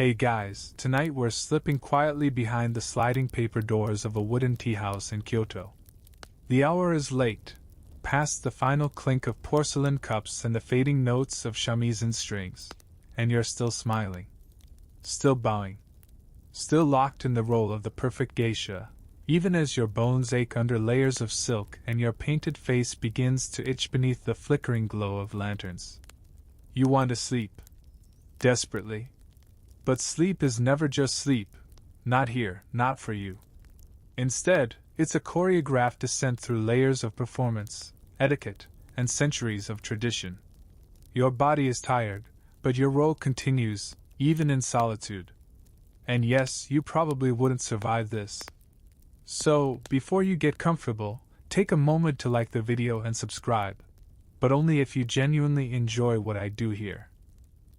Hey guys, tonight we're slipping quietly behind the sliding paper doors of a wooden tea house in Kyoto. The hour is late, past the final clink of porcelain cups and the fading notes of shamisen strings, and you're still smiling. Still bowing. Still locked in the role of the perfect geisha, even as your bones ache under layers of silk and your painted face begins to itch beneath the flickering glow of lanterns. You want to sleep. Desperately. But sleep is never just sleep. Not here, not for you. Instead, it's a choreographed descent through layers of performance, etiquette, and centuries of tradition. Your body is tired, but your role continues, even in solitude. And yes, you probably wouldn't survive this. So, before you get comfortable, take a moment to like the video and subscribe. But only if you genuinely enjoy what I do here.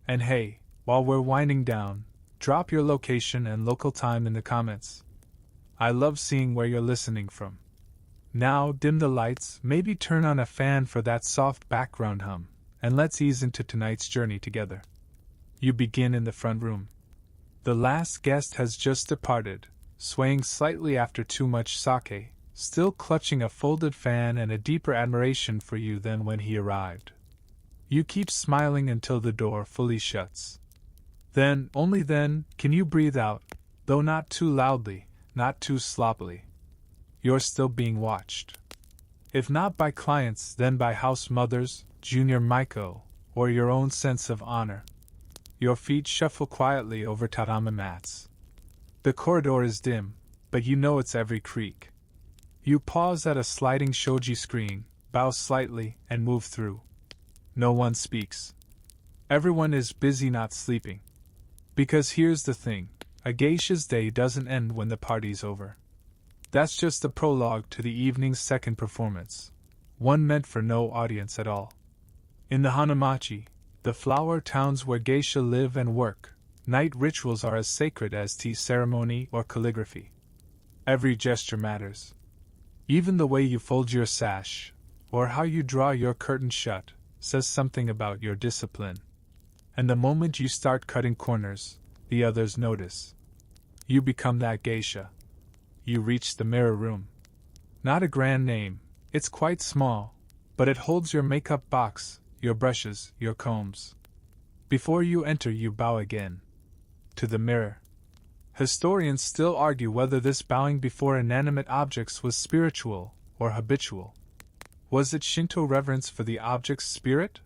And hey, while we're winding down, drop your location and local time in the comments. I love seeing where you're listening from. Now, dim the lights, maybe turn on a fan for that soft background hum, and let's ease into tonight's journey together. You begin in the front room. The last guest has just departed, swaying slightly after too much sake, still clutching a folded fan and a deeper admiration for you than when he arrived. You keep smiling until the door fully shuts. Then, only then, can you breathe out, though not too loudly, not too sloppily. You're still being watched. If not by clients, then by house mothers, Junior Maiko, or your own sense of honor. Your feet shuffle quietly over tatami mats. The corridor is dim, but you know its every creak. You pause at a sliding shoji screen, bow slightly, and move through. No one speaks. Everyone is busy not sleeping. Because here's the thing, a geisha's day doesn't end when the party's over. That's just the prologue to the evening's second performance, one meant for no audience at all. In the Hanamachi, the flower towns where geisha live and work, night rituals are as sacred as tea ceremony or calligraphy. Every gesture matters. Even the way you fold your sash, or how you draw your curtain shut, says something about your discipline. And the moment you start cutting corners, the others notice. You become that geisha. You reach the mirror room. Not a grand name, it's quite small, but it holds your makeup box, your brushes, your combs. Before you enter, you bow again. To the mirror. Historians still argue whether this bowing before inanimate objects was spiritual or habitual. Was it Shinto reverence for the object's spirit?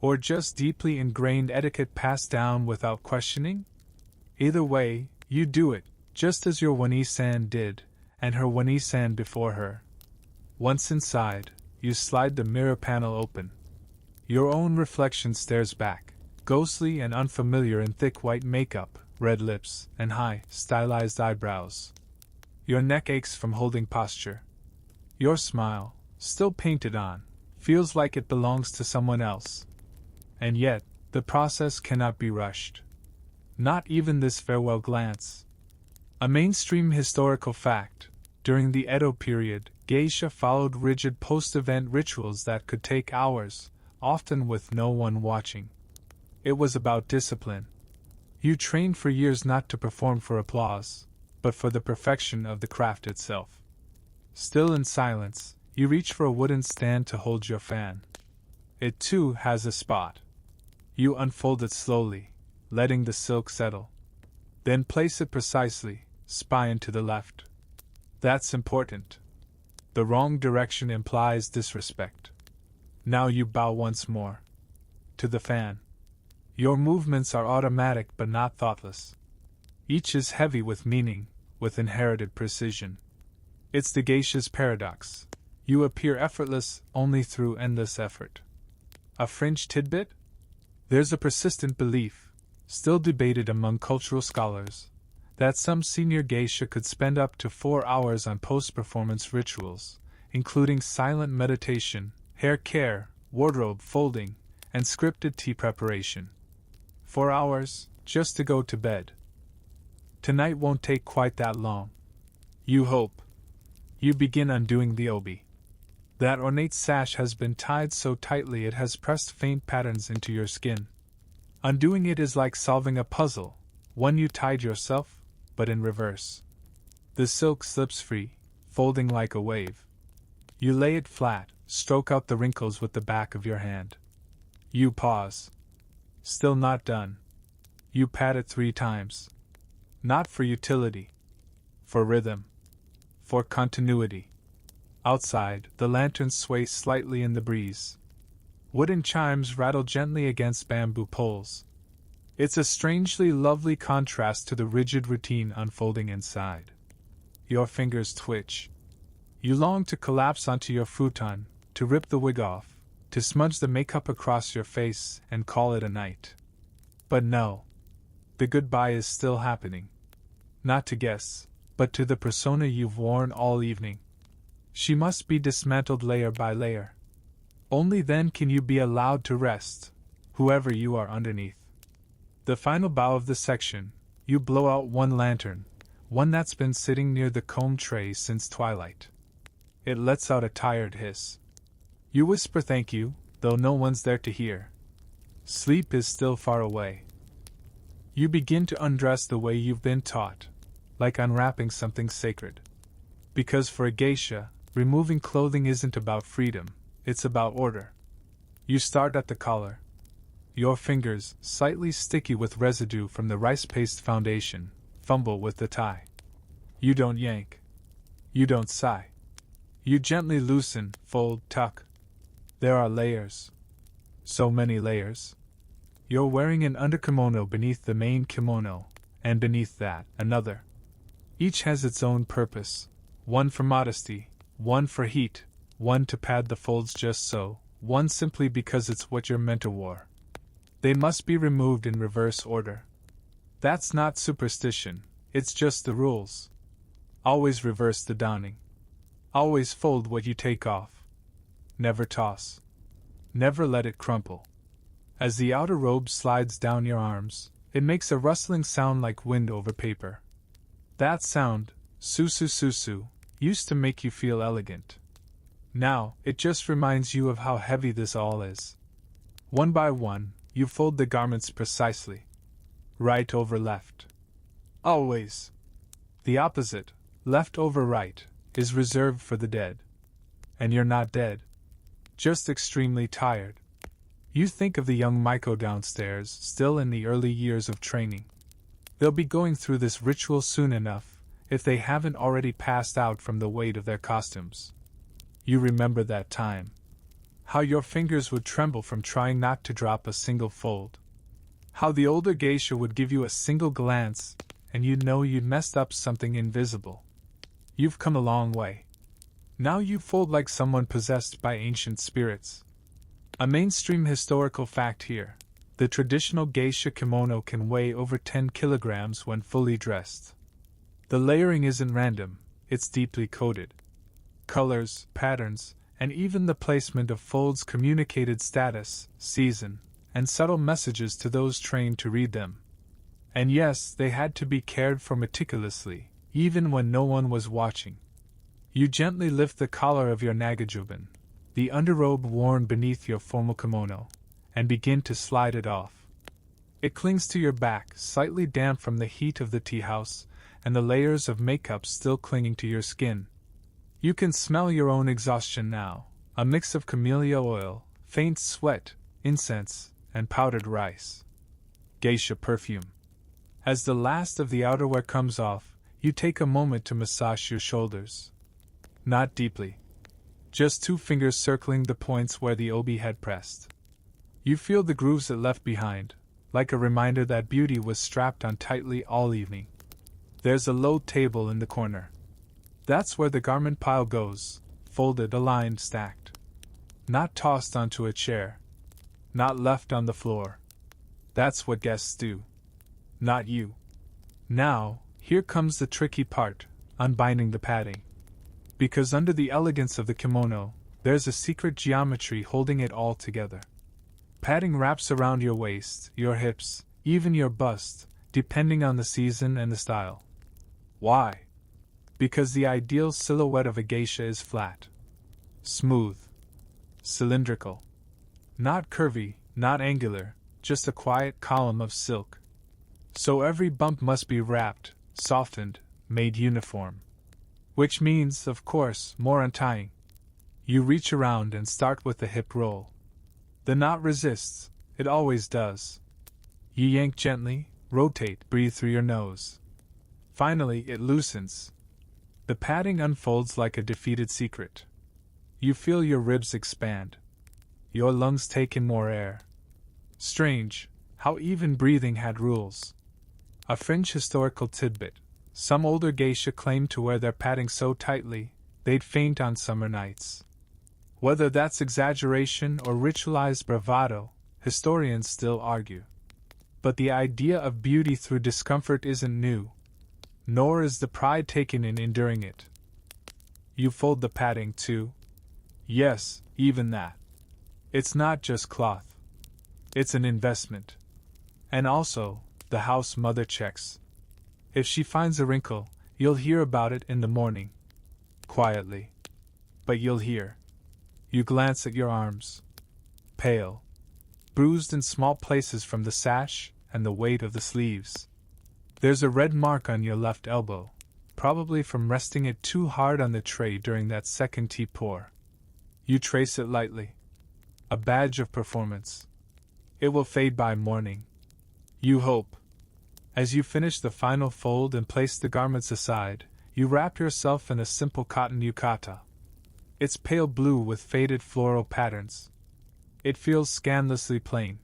Or just deeply ingrained etiquette passed down without questioning? Either way, you do it, just as your Wani-san did, and her Wani-san before her. Once inside, you slide the mirror panel open. Your own reflection stares back, ghostly and unfamiliar in thick white makeup, red lips, and high, stylized eyebrows. Your neck aches from holding posture. Your smile, still painted on, feels like it belongs to someone else. And yet, the process cannot be rushed. Not even this farewell glance. A mainstream historical fact, during the Edo period, geisha followed rigid post-event rituals that could take hours, often with no one watching. It was about discipline. You trained for years not to perform for applause, but for the perfection of the craft itself. Still in silence, you reach for a wooden stand to hold your fan. It too has a spot. You unfold it slowly, letting the silk settle. Then place it precisely, spine to the left. That's important. The wrong direction implies disrespect. Now you bow once more. To the fan. Your movements are automatic but not thoughtless. Each is heavy with meaning, with inherited precision. It's the geisha's paradox. You appear effortless only through endless effort. A fringe tidbit? There's a persistent belief, still debated among cultural scholars, that some senior geisha could spend up to 4 hours on post-performance rituals, including silent meditation, hair care, wardrobe folding, and scripted tea preparation. 4 hours, just to go to bed. Tonight won't take quite that long. You hope. You begin undoing the obi. That ornate sash has been tied so tightly it has pressed faint patterns into your skin. Undoing it is like solving a puzzle, one you tied yourself, but in reverse. The silk slips free, folding like a wave. You lay it flat, stroke out the wrinkles with the back of your hand. You pause. Still not done. You pat it 3 times. Not for utility. For rhythm. For continuity. Outside, the lanterns sway slightly in the breeze. Wooden chimes rattle gently against bamboo poles. It's a strangely lovely contrast to the rigid routine unfolding inside. Your fingers twitch. You long to collapse onto your futon, to rip the wig off, to smudge the makeup across your face and call it a night. But no. The goodbye is still happening. Not to guess, but to the persona you've worn all evening. She must be dismantled layer by layer. Only then can you be allowed to rest, whoever you are underneath. The final bow of the section, you blow out one lantern, one that's been sitting near the comb tray since twilight. It lets out a tired hiss. You whisper thank you, though no one's there to hear. Sleep is still far away. You begin to undress the way you've been taught, like unwrapping something sacred. Because for a geisha, removing clothing isn't about freedom, it's about order. You start at the collar. Your fingers, slightly sticky with residue from the rice paste foundation, fumble with the tie. You don't yank. You don't sigh. You gently loosen, fold, tuck. There are layers. So many layers. You're wearing an underkimono beneath the main kimono, and beneath that, another. Each has its own purpose. One for modesty, one for heat, one to pad the folds just so, one simply because it's what you're meant to wear. They must be removed in reverse order. That's not superstition, it's just the rules. Always reverse the donning. Always fold what you take off. Never toss. Never let it crumple. As the outer robe slides down your arms, it makes a rustling sound like wind over paper. That sound, su-su-su-su, used to make you feel elegant. Now, it just reminds you of how heavy this all is. One by one, you fold the garments precisely. Right over left. Always. The opposite, left over right, is reserved for the dead. And you're not dead. Just extremely tired. You think of the young Maiko downstairs, still in the early years of training. They'll be going through this ritual soon enough, if they haven't already passed out from the weight of their costumes. You remember that time. How your fingers would tremble from trying not to drop a single fold. How the older geisha would give you a single glance, and you'd know you'd messed up something invisible. You've come a long way. Now you fold like someone possessed by ancient spirits. A mainstream historical fact here. The traditional geisha kimono can weigh over 10 kilograms when fully dressed. The layering isn't random, it's deeply coded. Colors, patterns, and even the placement of folds communicated status, season, and subtle messages to those trained to read them. And yes, they had to be cared for meticulously, even when no one was watching. You gently lift the collar of your nagajuban, the underrobe worn beneath your formal kimono, and begin to slide it off. It clings to your back, slightly damp from the heat of the tea house, and the layers of makeup still clinging to your skin. You can smell your own exhaustion now, a mix of camellia oil, faint sweat, incense, and powdered rice. Geisha perfume. As the last of the outerwear comes off, you take a moment to massage your shoulders. Not deeply. Just 2 fingers circling the points where the obi had pressed. You feel the grooves it left behind, like a reminder that beauty was strapped on tightly all evening. There's a low table in the corner. That's where the garment pile goes, folded, aligned, stacked. Not tossed onto a chair. Not left on the floor. That's what guests do. Not you. Now, here comes the tricky part, unbinding the padding. Because under the elegance of the kimono, there's a secret geometry holding it all together. Padding wraps around your waist, your hips, even your bust, depending on the season and the style. Why? Because the ideal silhouette of a geisha is flat. Smooth. Cylindrical. Not curvy, not angular, just a quiet column of silk. So every bump must be wrapped, softened, made uniform. Which means, of course, more untying. You reach around and start with the hip roll. The knot resists, it always does. You yank gently, rotate, breathe through your nose. Finally, it loosens. The padding unfolds like a defeated secret. You feel your ribs expand. Your lungs take in more air. Strange, how even breathing had rules. A fringe historical tidbit: some older geisha claimed to wear their padding so tightly, they'd faint on summer nights. Whether that's exaggeration or ritualized bravado, historians still argue. But the idea of beauty through discomfort isn't new, nor is the pride taken in enduring it. You fold the padding too? Yes, even that. It's not just cloth. It's an investment. And also, the house mother checks. If she finds a wrinkle, you'll hear about it in the morning. Quietly. But you'll hear. You glance at your arms. Pale. Bruised in small places from the sash and the weight of the sleeves. There's a red mark on your left elbow, probably from resting it too hard on the tray during that second tea pour. You trace it lightly. A badge of performance. It will fade by morning. You hope. As you finish the final fold and place the garments aside, you wrap yourself in a simple cotton yukata. It's pale blue with faded floral patterns. It feels scandalously plain,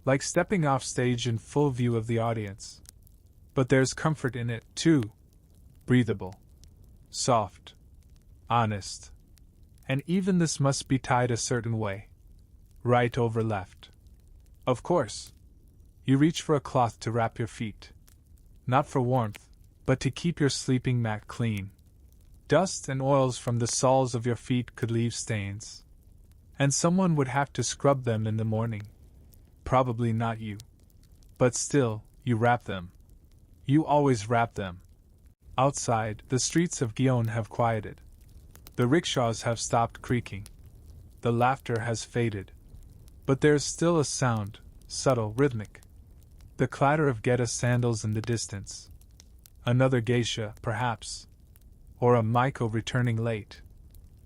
like stepping off stage in full view of the audience. But there's comfort in it, too. Breathable. Soft. Honest. And even this must be tied a certain way. Right over left. Of course. You reach for a cloth to wrap your feet. Not for warmth, but to keep your sleeping mat clean. Dust and oils from the soles of your feet could leave stains. And someone would have to scrub them in the morning. Probably not you. But still, you wrap them. You always wrap them. Outside, the streets of Gyeon have quieted. The rickshaws have stopped creaking. The laughter has faded. But there's still a sound, subtle, rhythmic. The clatter of Geta sandals in the distance. Another geisha, perhaps. Or a Maiko returning late.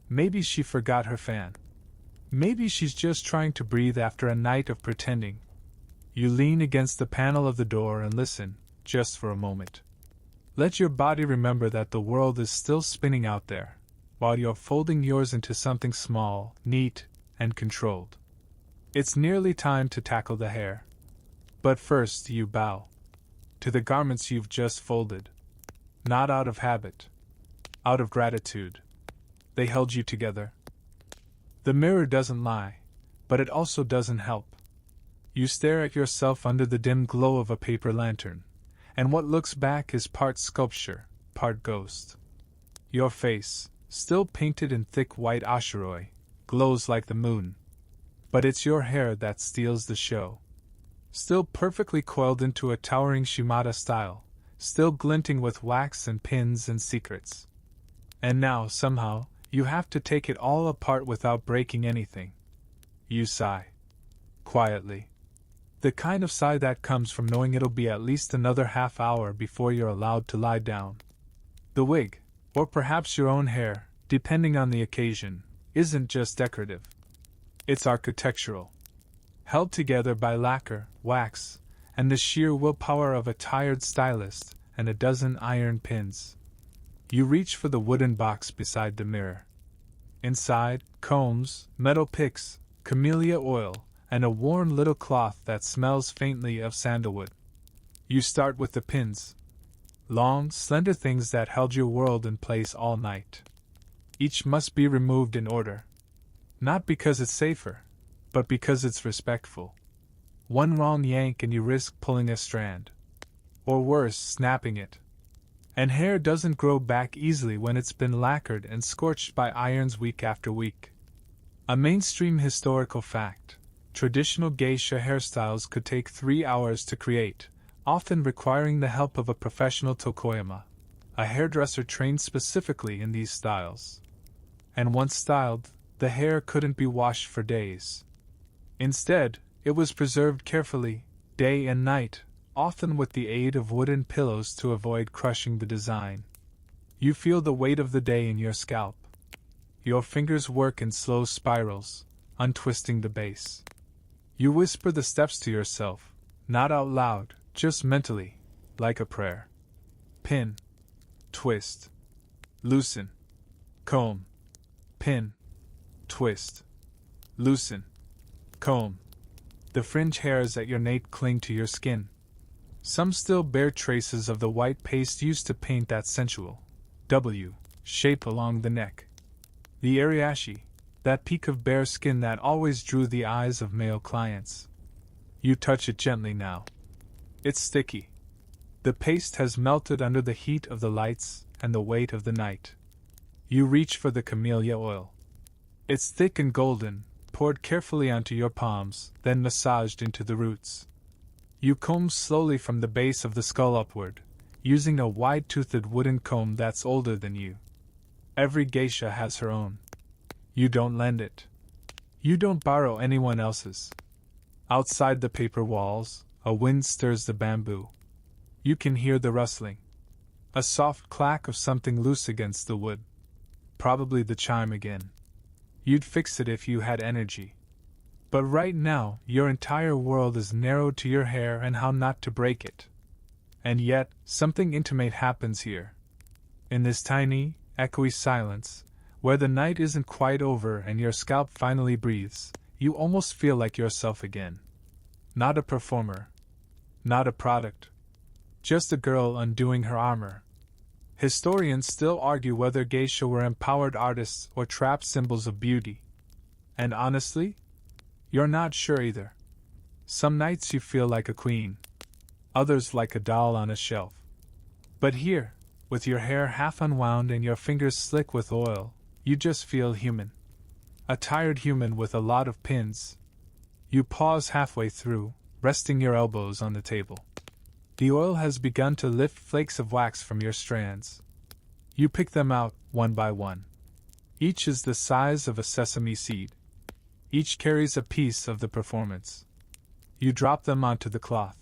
Maybe she forgot her fan. Maybe she's just trying to breathe after a night of pretending. You lean against the panel of the door and listen, just for a moment. Let your body remember that the world is still spinning out there, while you're folding yours into something small, neat, and controlled. It's nearly time to tackle the hair. But first you bow. To the garments you've just folded. Not out of habit. Out of gratitude. They held you together. The mirror doesn't lie, but it also doesn't help. You stare at yourself under the dim glow of a paper lantern, and what looks back is part sculpture, part ghost. Your face, still painted in thick white ashuroi, glows like the moon. But it's your hair that steals the show. Still perfectly coiled into a towering Shimada style, still glinting with wax and pins and secrets. And now, somehow, you have to take it all apart without breaking anything. You sigh. Quietly. The kind of sigh that comes from knowing it'll be at least another half hour before you're allowed to lie down. The wig, or perhaps your own hair, depending on the occasion, isn't just decorative. It's architectural. Held together by lacquer, wax, and the sheer willpower of a tired stylist and a dozen iron pins. You reach for the wooden box beside the mirror. Inside, combs, metal picks, camellia oil, and a worn little cloth that smells faintly of sandalwood. You start with the pins. Long, slender things that held your world in place all night. Each must be removed in order. Not because it's safer, but because it's respectful. One wrong yank and you risk pulling a strand. Or worse, snapping it. And hair doesn't grow back easily when it's been lacquered and scorched by irons week after week. A mainstream historical fact: traditional geisha hairstyles could take 3 hours to create, often requiring the help of a professional tokoyama, a hairdresser trained specifically in these styles. And once styled, the hair couldn't be washed for days. Instead, it was preserved carefully, day and night, often with the aid of wooden pillows to avoid crushing the design. You feel the weight of the day in your scalp. Your fingers work in slow spirals, untwisting the base. You whisper the steps to yourself, not out loud, just mentally, like a prayer. Pin. Twist. Loosen. Comb. Pin. Twist. Loosen. Comb. The fringe hairs at your nape cling to your skin. Some still bear traces of the white paste used to paint that sensual W shape along the neck. The ariashi, that peak of bare skin that always drew the eyes of male clients. You touch it gently now. It's sticky. The paste has melted under the heat of the lights and the weight of the night. You reach for the camellia oil. It's thick and golden, poured carefully onto your palms, then massaged into the roots. You comb slowly from the base of the skull upward, using a wide-toothed wooden comb that's older than you. Every geisha has her own. You don't lend it. You don't borrow anyone else's. Outside the paper walls, a wind stirs the bamboo. You can hear the rustling. A soft clack of something loose against the wood. Probably the chime again. You'd fix it if you had energy. But right now, your entire world is narrowed to your hair and how not to break it. And yet, something intimate happens here. In this tiny, echoey silence, where the night isn't quite over and your scalp finally breathes, you almost feel like yourself again. Not a performer. Not a product. Just a girl undoing her armor. Historians still argue whether geisha were empowered artists or trapped symbols of beauty. And honestly, you're not sure either. Some nights you feel like a queen. Others like a doll on a shelf. But here, with your hair half unwound and your fingers slick with oil, you just feel human. A tired human with a lot of pins. You pause halfway through, resting your elbows on the table. The oil has begun to lift flakes of wax from your strands. You pick them out, one by one. Each is the size of a sesame seed. Each carries a piece of the performance. You drop them onto the cloth.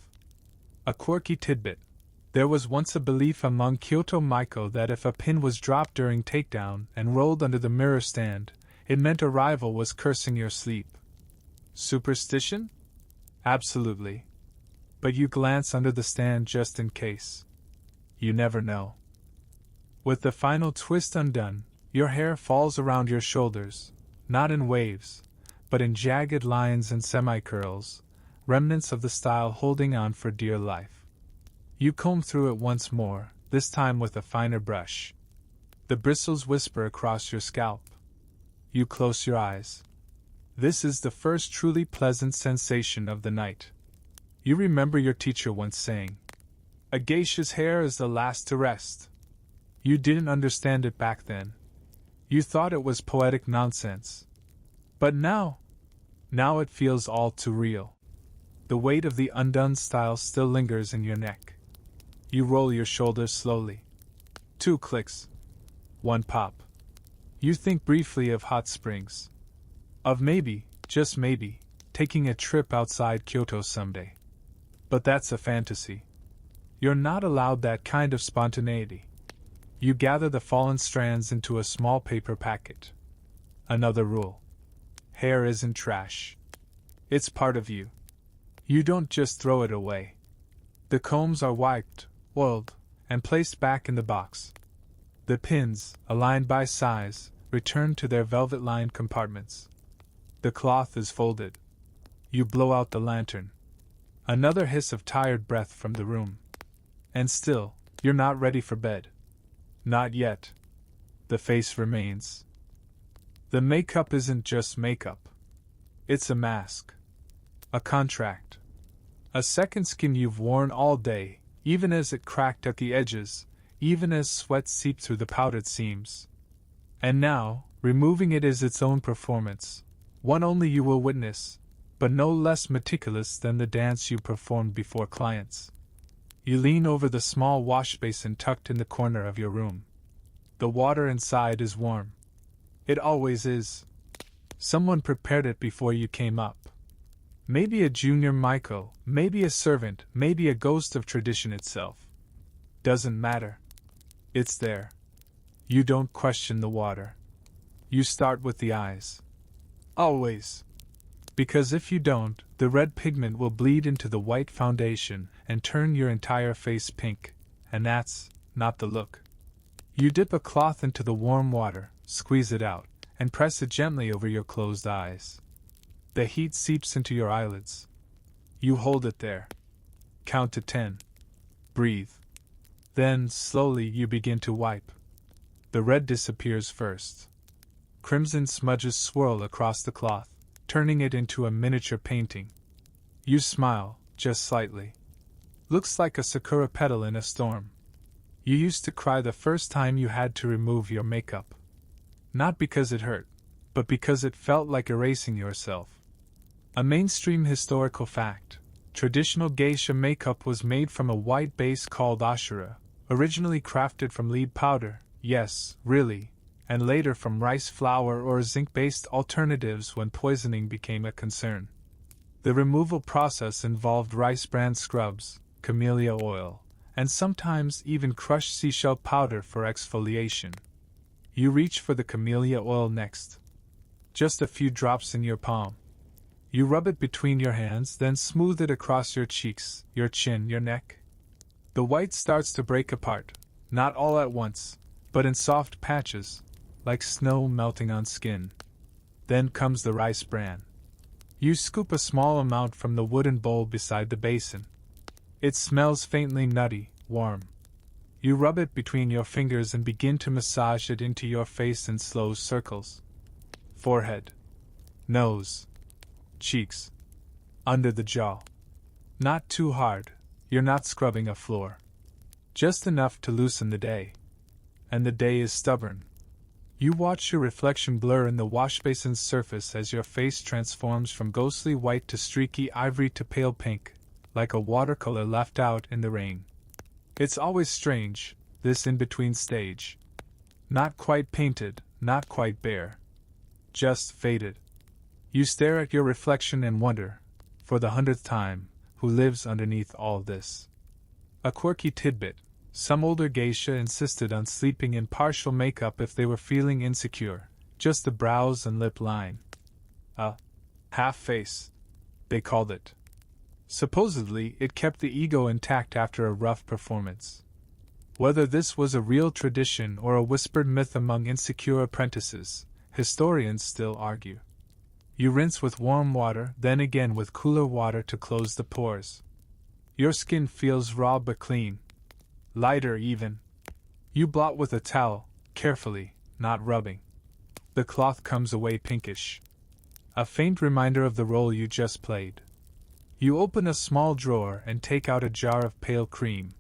A quirky tidbit. There was once a belief among Kyoto Maiko that if a pin was dropped during takedown and rolled under the mirror stand, it meant a rival was cursing your sleep. Superstition? Absolutely. But you glance under the stand just in case. You never know. With the final twist undone, your hair falls around your shoulders, not in waves, but in jagged lines and semi-curls, remnants of the style holding on for dear life. You comb through it once more, this time with a finer brush. The bristles whisper across your scalp. You close your eyes. This is the first truly pleasant sensation of the night. You remember your teacher once saying, "A geisha's hair is the last to rest." You didn't understand it back then. You thought it was poetic nonsense. But now it feels all too real. The weight of the undone style still lingers in your neck. You roll your shoulders slowly. 2 clicks. 1 pop. You think briefly of hot springs. Of maybe, just maybe, taking a trip outside Kyoto someday. But that's a fantasy. You're not allowed that kind of spontaneity. You gather the fallen strands into a small paper packet. Another rule. Hair isn't trash. It's part of you. You don't just throw it away. The combs are wiped, oiled, and placed back in the box. The pins, aligned by size, return to their velvet-lined compartments. The cloth is folded. You blow out the lantern. Another hiss of tired breath from the room. And still, you're not ready for bed. Not yet. The face remains. The makeup isn't just makeup. It's a mask. A contract. A second skin you've worn all day, even as it cracked at the edges, even as sweat seeped through the powdered seams. And now, removing it is its own performance, one only you will witness, but no less meticulous than the dance you performed before clients. You lean over the small wash basin tucked in the corner of your room. The water inside is warm. It always is. Someone prepared it before you came up. Maybe a junior Michael, maybe a servant, maybe a ghost of tradition itself. Doesn't matter. It's there. You don't question the water. You start with the eyes. Always. Because if you don't, the red pigment will bleed into the white foundation and turn your entire face pink, and that's not the look. You dip a cloth into the warm water, squeeze it out, and press it gently over your closed eyes. The heat seeps into your eyelids. You hold it there. Count to 10. Breathe. Then, slowly, you begin to wipe. The red disappears first. Crimson smudges swirl across the cloth, turning it into a miniature painting. You smile, just slightly. Looks like a sakura petal in a storm. You used to cry the first time you had to remove your makeup. Not because it hurt, but because it felt like erasing yourself. A mainstream historical fact: traditional geisha makeup was made from a white base called ashura, originally crafted from lead powder, yes, really, and later from rice flour or zinc-based alternatives when poisoning became a concern. The removal process involved rice bran scrubs, camellia oil, and sometimes even crushed seashell powder for exfoliation. You reach for the camellia oil next. Just a few drops in your palm. You rub it between your hands, then smooth it across your cheeks, your chin, your neck. The white starts to break apart, not all at once, but in soft patches, like snow melting on skin. Then comes the rice bran. You scoop a small amount from the wooden bowl beside the basin. It smells faintly nutty, warm. You rub it between your fingers and begin to massage it into your face in slow circles. Forehead. Nose. Cheeks. Under the jaw. Not too hard, you're not scrubbing a floor. Just enough to loosen the day. And the day is stubborn. You watch your reflection blur in the washbasin's surface as your face transforms from ghostly white to streaky ivory to pale pink, like a watercolor left out in the rain. It's always strange, this in-between stage. Not quite painted, not quite bare. Just faded. You stare at your reflection and wonder, for the 100th time, who lives underneath all this. A quirky tidbit: some older geisha insisted on sleeping in partial makeup if they were feeling insecure, just the brows and lip line. A half face, they called it. Supposedly, it kept the ego intact after a rough performance. Whether this was a real tradition or a whispered myth among insecure apprentices, historians still argue. You rinse with warm water, then again with cooler water to close the pores. Your skin feels raw but clean. Lighter even. You blot with a towel, carefully, not rubbing. The cloth comes away pinkish. A faint reminder of the role you just played. You open a small drawer and take out a jar of pale cream.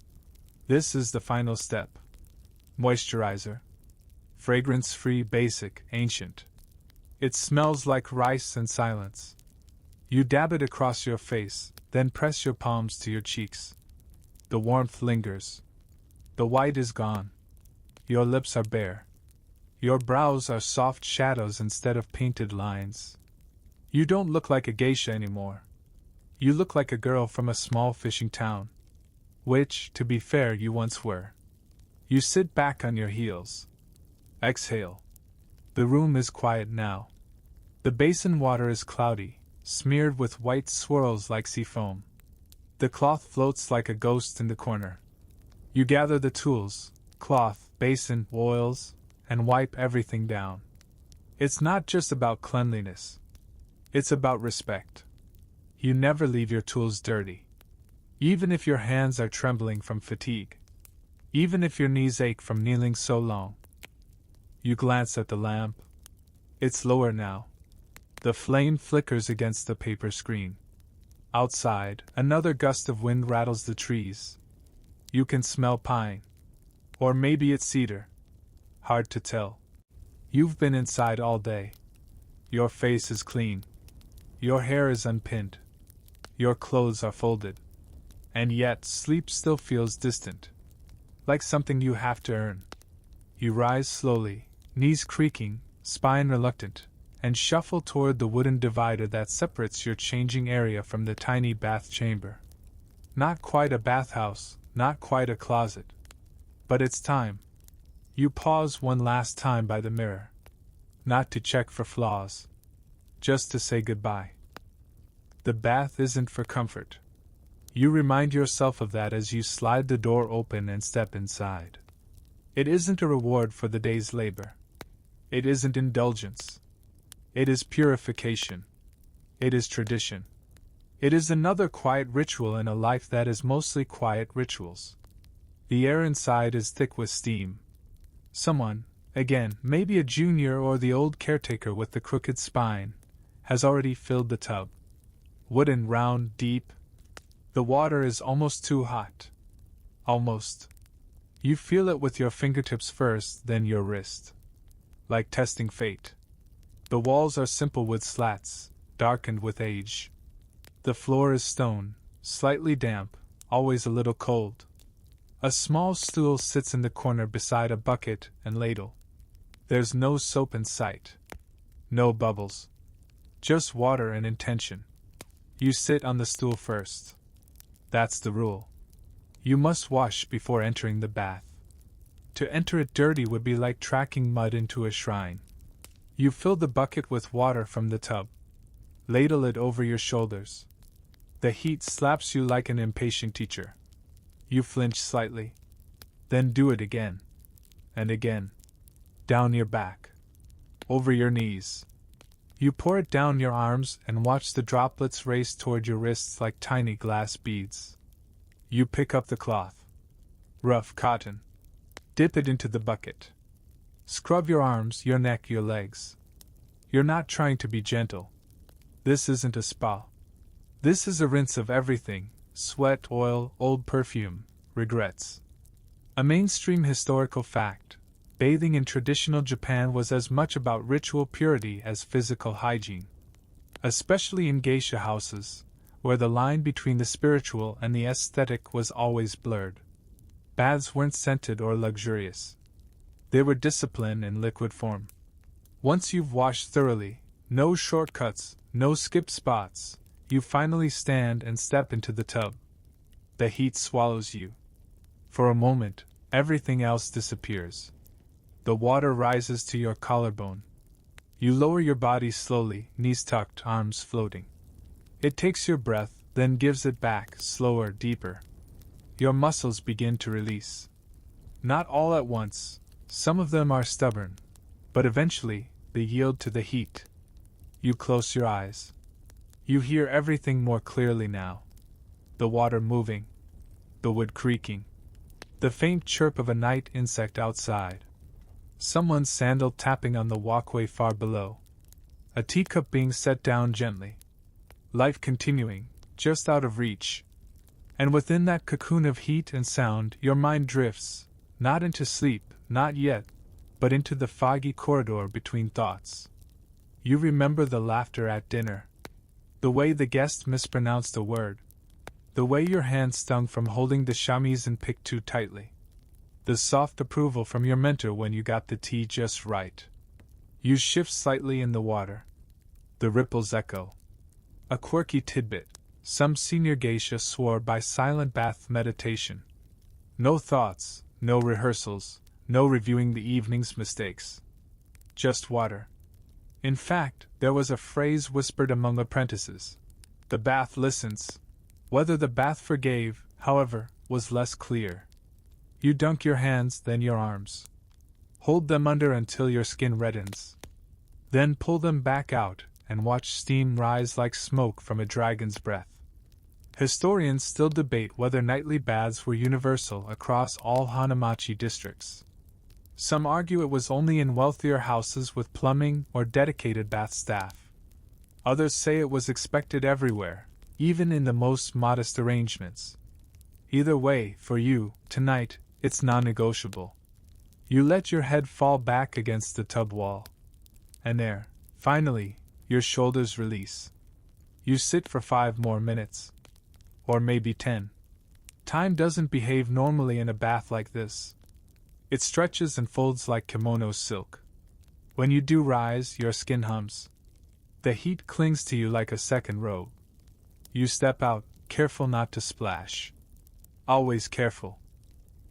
This is the final step. Moisturizer. Fragrance-free, basic, ancient. It smells like rice and silence. You dab it across your face, then press your palms to your cheeks. The warmth lingers. The white is gone. Your lips are bare. Your brows are soft shadows instead of painted lines. You don't look like a geisha anymore. You look like a girl from a small fishing town. Which, to be fair, you once were. You sit back on your heels. Exhale. The room is quiet now. The basin water is cloudy, smeared with white swirls like sea foam. The cloth floats like a ghost in the corner. You gather the tools, cloth, basin, oils, and wipe everything down. It's not just about cleanliness. It's about respect. You never leave your tools dirty. Even if your hands are trembling from fatigue. Even if your knees ache from kneeling so long. You glance at the lamp. It's lower now. The flame flickers against the paper screen. Outside, another gust of wind rattles the trees. You can smell pine. Or maybe it's cedar. Hard to tell. You've been inside all day. Your face is clean. Your hair is unpinned. Your clothes are folded. And yet, sleep still feels distant. Like something you have to earn. You rise slowly, knees creaking, spine reluctant. and shuffle toward the wooden divider that separates your changing area from the tiny bath chamber. Not quite a bathhouse, not quite a closet. But it's time. You pause one last time by the mirror. Not to check for flaws. Just to say goodbye. The bath isn't for comfort. You remind yourself of that as you slide the door open and step inside. It isn't a reward for the day's labor. It isn't indulgence. It is purification. It is tradition. It is another quiet ritual in a life that is mostly quiet rituals. The air inside is thick with steam. Someone, again, maybe a junior or the old caretaker with the crooked spine, has already filled the tub. Wooden, round, deep. The water is almost too hot. Almost. You feel it with your fingertips first, then your wrist. Like testing fate. The walls are simple wood slats, darkened with age. The floor is stone, slightly damp, always a little cold. A small stool sits in the corner beside a bucket and ladle. There's no soap in sight. No bubbles. Just water and intention. You sit on the stool first. That's the rule. You must wash before entering the bath. To enter it dirty would be like tracking mud into a shrine. You fill the bucket with water from the tub. Ladle it over your shoulders. The heat slaps you like an impatient teacher. You flinch slightly. Then do it again. And again. Down your back. Over your knees. You pour it down your arms and watch the droplets race toward your wrists like tiny glass beads. You pick up the cloth. Rough cotton. Dip it into the bucket. Scrub your arms, your neck, your legs. You're not trying to be gentle. This isn't a spa. This is a rinse of everything: sweat, oil, old perfume, regrets. A mainstream historical fact: bathing in traditional Japan was as much about ritual purity as physical hygiene. Especially in geisha houses, where the line between the spiritual and the aesthetic was always blurred. Baths weren't scented or luxurious. They were discipline in liquid form. Once you've washed thoroughly, no shortcuts, no skipped spots, you finally stand and step into the tub. The heat swallows you. For a moment, everything else disappears. The water rises to your collarbone. You lower your body slowly, knees tucked, arms floating. It takes your breath, then gives it back, slower, deeper. Your muscles begin to release. Not all at once, some of them are stubborn, but eventually, they yield to the heat. You close your eyes. You hear everything more clearly now. The water moving. The wood creaking. The faint chirp of a night insect outside. Someone's sandal tapping on the walkway far below. A teacup being set down gently. Life continuing, just out of reach. And within that cocoon of heat and sound, your mind drifts, not into sleep, not yet, but into the foggy corridor between thoughts. You remember the laughter at dinner. The way the guest mispronounced a word. The way your hand stung from holding the chamise and picked too tightly. The soft approval from your mentor when you got the tea just right. You shift slightly in the water. The ripples echo. A quirky tidbit. Some senior geisha swore by silent bath meditation. No thoughts, no rehearsals, no reviewing the evening's mistakes. Just water. In fact, there was a phrase whispered among apprentices. The bath listens. Whether the bath forgave, however, was less clear. You dunk your hands, then your arms. Hold them under until your skin reddens. Then pull them back out and watch steam rise like smoke from a dragon's breath. Historians still debate whether nightly baths were universal across all Hanamachi districts. Some argue it was only in wealthier houses with plumbing or dedicated bath staff. Others say it was expected everywhere, even in the most modest arrangements. Either way, for you, tonight, it's non-negotiable. You let your head fall back against the tub wall. And there, finally, your shoulders release. You sit for 5 more minutes. Or maybe 10. Time doesn't behave normally in a bath like this. It stretches and folds like kimono silk. When you do rise, your skin hums. The heat clings to you like a second robe. You step out, careful not to splash. Always careful.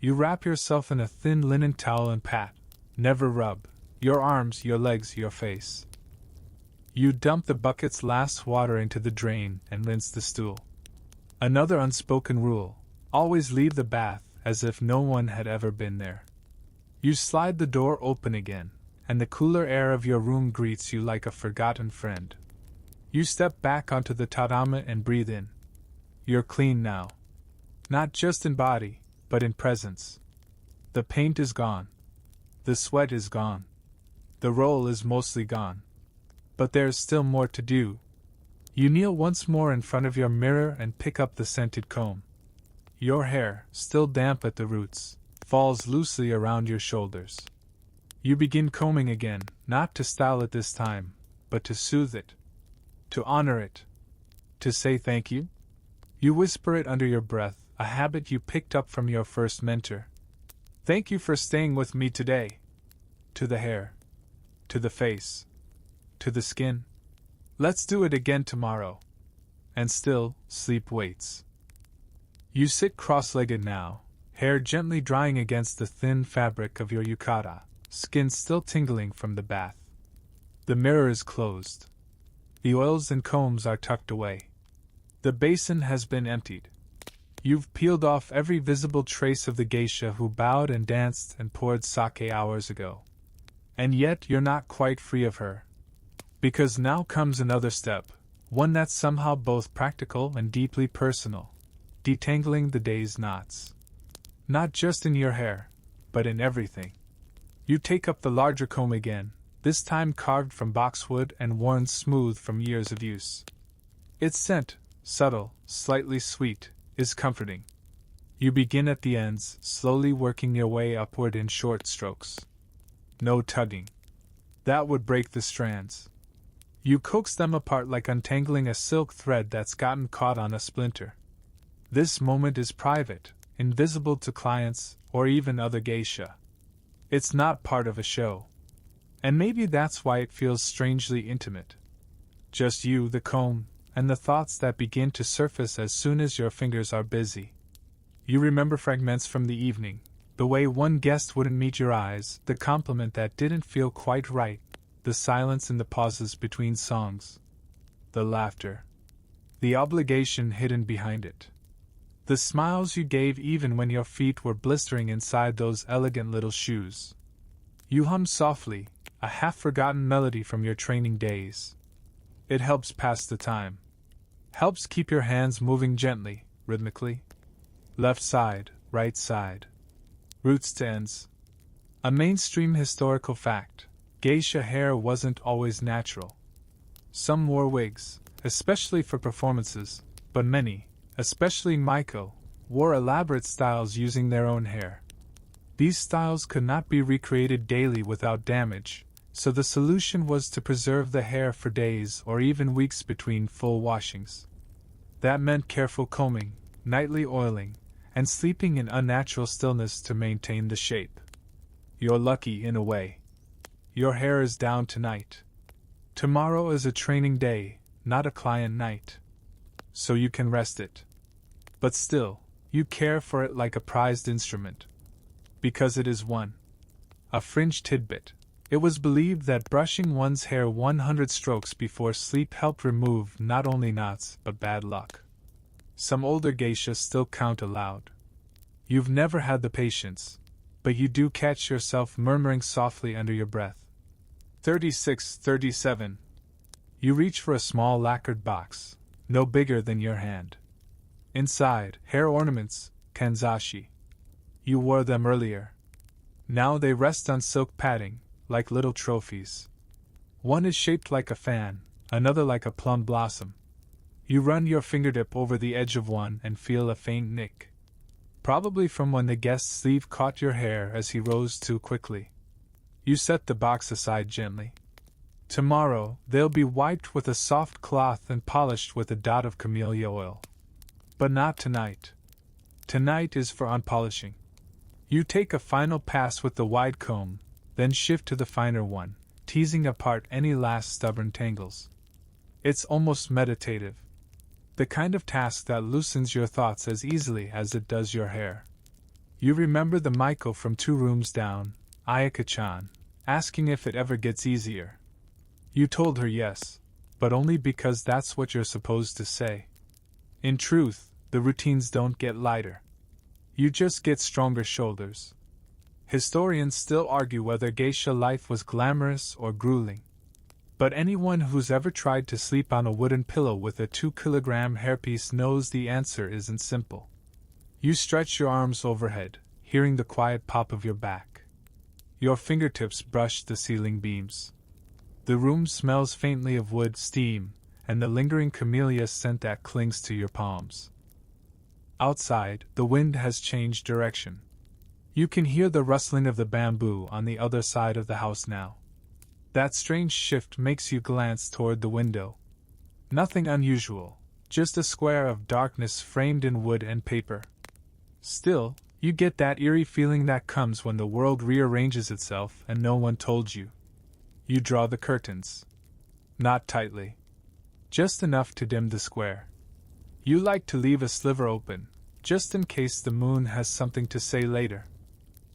You wrap yourself in a thin linen towel and pat. Never rub. Your arms, your legs, your face. You dump the bucket's last water into the drain and rinse the stool. Another unspoken rule: always leave the bath as if no one had ever been there. You slide the door open again, and the cooler air of your room greets you like a forgotten friend. You step back onto the tatami and breathe in. You're clean now. Not just in body, but in presence. The paint is gone. The sweat is gone. The roll is mostly gone. But there's still more to do. You kneel once more in front of your mirror and pick up the scented comb. Your hair, still damp at the roots, falls loosely around your shoulders. You begin combing again, not to style it this time, but to soothe it. To honor it. To say thank you. You whisper it under your breath, a habit you picked up from your first mentor. Thank you for staying with me today. To the hair. To the face. To the skin. Let's do it again tomorrow. And still, sleep waits. You sit cross-legged now, hair gently drying against the thin fabric of your yukata, skin still tingling from the bath. The mirror is closed. The oils and combs are tucked away. The basin has been emptied. You've peeled off every visible trace of the geisha who bowed and danced and poured sake hours ago. And yet you're not quite free of her. Because now comes another step, one that's somehow both practical and deeply personal. Detangling the day's knots. Not just in your hair, but in everything. You take up the larger comb again, this time carved from boxwood and worn smooth from years of use. Its scent, subtle, slightly sweet, is comforting. You begin at the ends, slowly working your way upward in short strokes. No tugging. That would break the strands. You coax them apart like untangling a silk thread that's gotten caught on a splinter. This moment is private, invisible to clients or even other geisha. It's not part of a show. And maybe that's why it feels strangely intimate. Just you, the comb, and the thoughts that begin to surface as soon as your fingers are busy. You remember fragments from the evening, the way one guest wouldn't meet your eyes, the compliment that didn't feel quite right, the silence in the pauses between songs, the laughter, the obligation hidden behind it. The smiles you gave even when your feet were blistering inside those elegant little shoes. You hum softly, a half-forgotten melody from your training days. It helps pass the time. Helps keep your hands moving gently, rhythmically. Left side, right side. Roots to ends. A mainstream historical fact: geisha hair wasn't always natural. Some wore wigs, especially for performances, but many, especially Maiko, wore elaborate styles using their own hair. These styles could not be recreated daily without damage, so the solution was to preserve the hair for days or even weeks between full washings. That meant careful combing, nightly oiling, and sleeping in unnatural stillness to maintain the shape. You're lucky in a way. Your hair is down tonight. Tomorrow is a training day, not a client night. So you can rest it. But still, you care for it like a prized instrument. Because it is one. A fringe tidbit. It was believed that brushing one's hair 100 strokes before sleep helped remove not only knots, but bad luck. Some older geishas still count aloud. You've never had the patience, but you do catch yourself murmuring softly under your breath. 36, 37. You reach for a small lacquered box, no bigger than your hand. Inside, hair ornaments, kanzashi. You wore them earlier. Now they rest on silk padding, like little trophies. One is shaped like a fan, another like a plum blossom. You run your fingertip over the edge of one and feel a faint nick. Probably from when the guest's sleeve caught your hair as he rose too quickly. You set the box aside gently. Tomorrow, they'll be wiped with a soft cloth and polished with a dot of camellia oil. But not tonight. Tonight is for unpolishing. You take a final pass with the wide comb, then shift to the finer one, teasing apart any last stubborn tangles. It's almost meditative. The kind of task that loosens your thoughts as easily as it does your hair. You remember the Maiko from 2 rooms down, Ayaka-chan, asking if it ever gets easier. You told her yes, but only because that's what you're supposed to say. In truth, the routines don't get lighter. You just get stronger shoulders. Historians still argue whether geisha life was glamorous or grueling. But anyone who's ever tried to sleep on a wooden pillow with a 2-kilogram hairpiece knows the answer isn't simple. You stretch your arms overhead, hearing the quiet pop of your back. Your fingertips brush the ceiling beams. The room smells faintly of wood steam, and the lingering camellia scent that clings to your palms. Outside, the wind has changed direction. You can hear the rustling of the bamboo on the other side of the house now. That strange shift makes you glance toward the window. Nothing unusual, just a square of darkness framed in wood and paper. Still, you get that eerie feeling that comes when the world rearranges itself and no one told you. You draw the curtains. Not tightly. Just enough to dim the square. You like to leave a sliver open, just in case the moon has something to say later.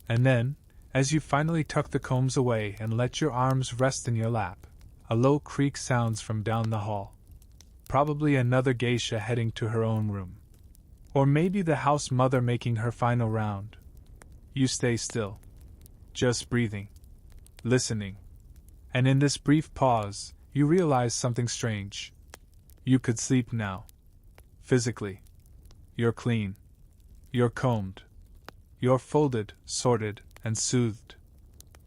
And then, as you finally tuck the combs away and let your arms rest in your lap, a low creak sounds from down the hall. Probably another geisha heading to her own room. Or maybe the house mother making her final round. You stay still. Just breathing. Listening. And in this brief pause, you realize something strange. You could sleep now. Physically. You're clean. You're combed. You're folded, sorted, and soothed.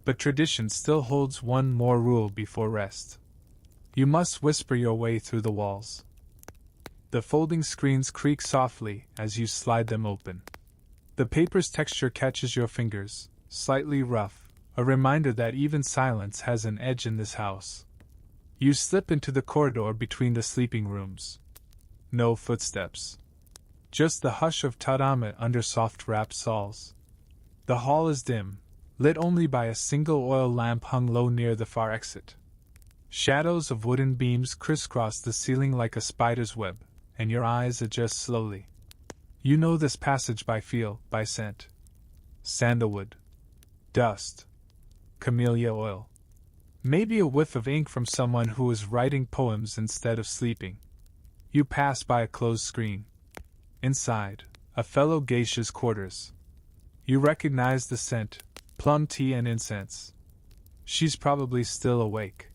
But tradition still holds one more rule before rest. You must whisper your way through the walls. The folding screens creak softly as you slide them open. The paper's texture catches your fingers, slightly rough, a reminder that even silence has an edge in this house. You slip into the corridor between the sleeping rooms. No footsteps. Just the hush of tatame under soft-wrapped shawls. The hall is dim, lit only by a single oil lamp hung low near the far exit. Shadows of wooden beams crisscross the ceiling like a spider's web, and your eyes adjust slowly. You know this passage by feel, by scent. Sandalwood. Dust. Camellia oil. Maybe a whiff of ink from someone who is writing poems instead of sleeping. You pass by a closed screen. Inside, a fellow geisha's quarters. You recognize the scent, plum tea and incense. She's probably still awake.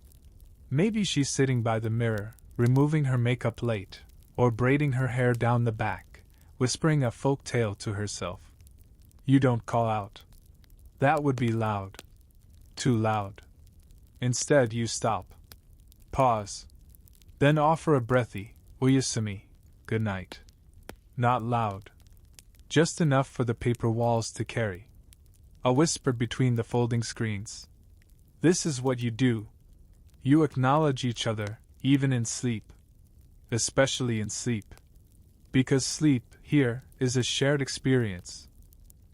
Maybe she's sitting by the mirror, removing her makeup late, or braiding her hair down the back, whispering a folk tale to herself. You don't call out. That would be loud. Too loud. Instead, you stop. Pause. Then offer a breathy, "Oyasumi, good night." Not loud. Just enough for the paper walls to carry. A whisper between the folding screens. This is what you do. You acknowledge each other, even in sleep. Especially in sleep. Because sleep, here, is a shared experience.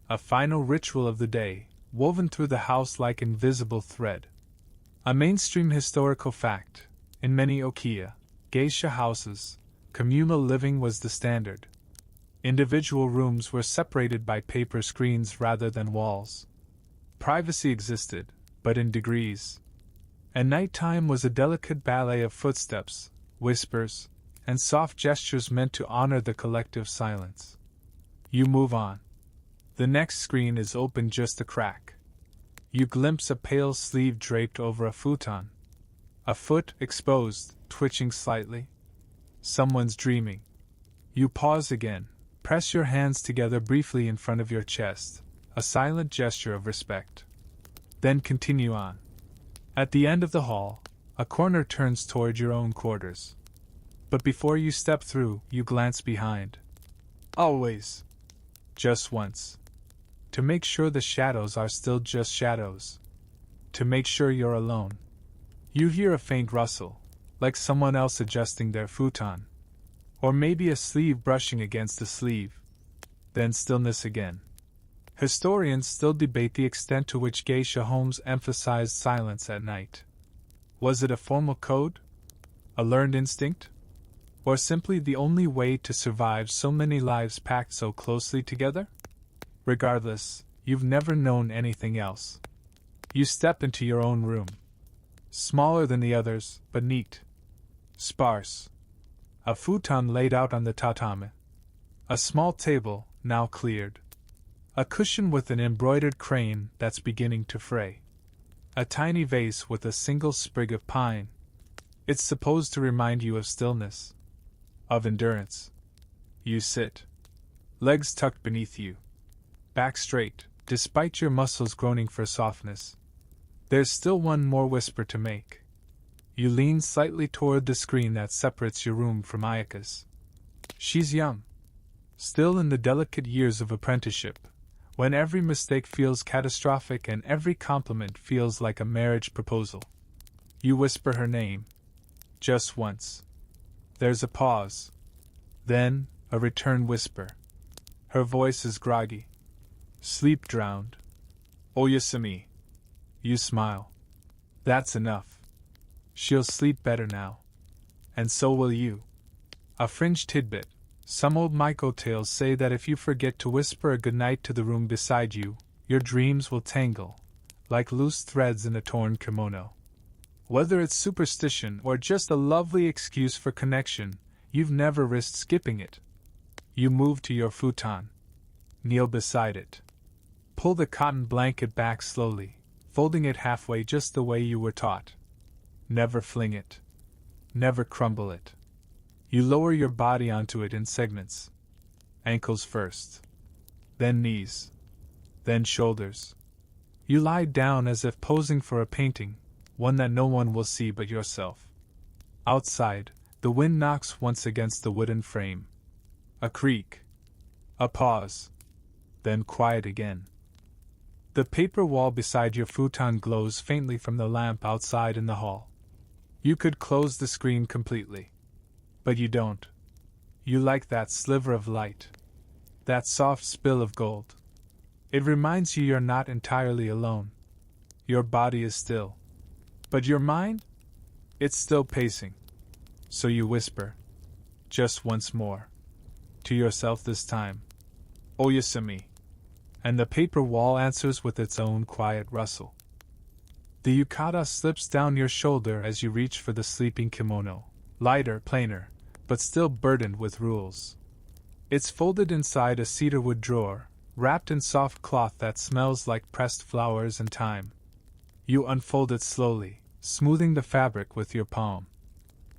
A final ritual of the day, woven through the house like invisible thread. A mainstream historical fact. In many okiya, geisha houses, communal living was the standard. Individual rooms were separated by paper screens rather than walls. Privacy existed, but in degrees. And nighttime was a delicate ballet of footsteps, whispers, and soft gestures meant to honor the collective silence. You move on. The next screen is open just a crack. You glimpse a pale sleeve draped over a futon. A foot exposed, twitching slightly. Someone's dreaming. You pause again, press your hands together briefly in front of your chest, a silent gesture of respect. Then continue on. At the end of the hall, a corner turns toward your own quarters. But before you step through, you glance behind. Always. Just once. To make sure the shadows are still just shadows. To make sure you're alone. You hear a faint rustle, like someone else adjusting their futon. Or maybe a sleeve brushing against a sleeve. Then stillness again. Historians still debate the extent to which geisha homes emphasized silence at night. Was it a formal code? A learned instinct? Or simply the only way to survive so many lives packed so closely together? Regardless, you've never known anything else. You step into your own room. Smaller than the others, but neat. Sparse. A futon laid out on the tatame. A small table, now cleared. A cushion with an embroidered crane that's beginning to fray. A tiny vase with a single sprig of pine. It's supposed to remind you of stillness. Of endurance. You sit. Legs tucked beneath you. Back straight, despite your muscles groaning for softness. There's still one more whisper to make. You lean slightly toward the screen that separates your room from Ayaka's. She's young. Still in the delicate years of apprenticeship, when every mistake feels catastrophic and every compliment feels like a marriage proposal. You whisper her name. Just once. There's a pause. Then, a return whisper. Her voice is groggy. Sleep drowned. Oyasumi. You smile. That's enough. She'll sleep better now. And so will you. A fringe tidbit. Some old Maiko tales say that if you forget to whisper a goodnight to the room beside you, your dreams will tangle, like loose threads in a torn kimono. Whether it's superstition or just a lovely excuse for connection, you've never risked skipping it. You move to your futon. Kneel beside it. Pull the cotton blanket back slowly, folding it halfway just the way you were taught. Never fling it. Never crumble it. You lower your body onto it in segments. Ankles first. Then knees. Then shoulders. You lie down as if posing for a painting, one that no one will see but yourself. Outside, the wind knocks once against the wooden frame. A creak. A pause. Then quiet again. The paper wall beside your futon glows faintly from the lamp outside in the hall. You could close the screen completely. But you don't. You like that sliver of light. That soft spill of gold. It reminds you you're not entirely alone. Your body is still. But your mind? It's still pacing. So you whisper. Just once more. To yourself this time. Oyasumi. And the paper wall answers with its own quiet rustle. The yukata slips down your shoulder as you reach for the sleeping kimono. Lighter, plainer, but still burdened with rules. It's folded inside a cedarwood drawer, wrapped in soft cloth that smells like pressed flowers and thyme. You unfold it slowly, smoothing the fabric with your palm.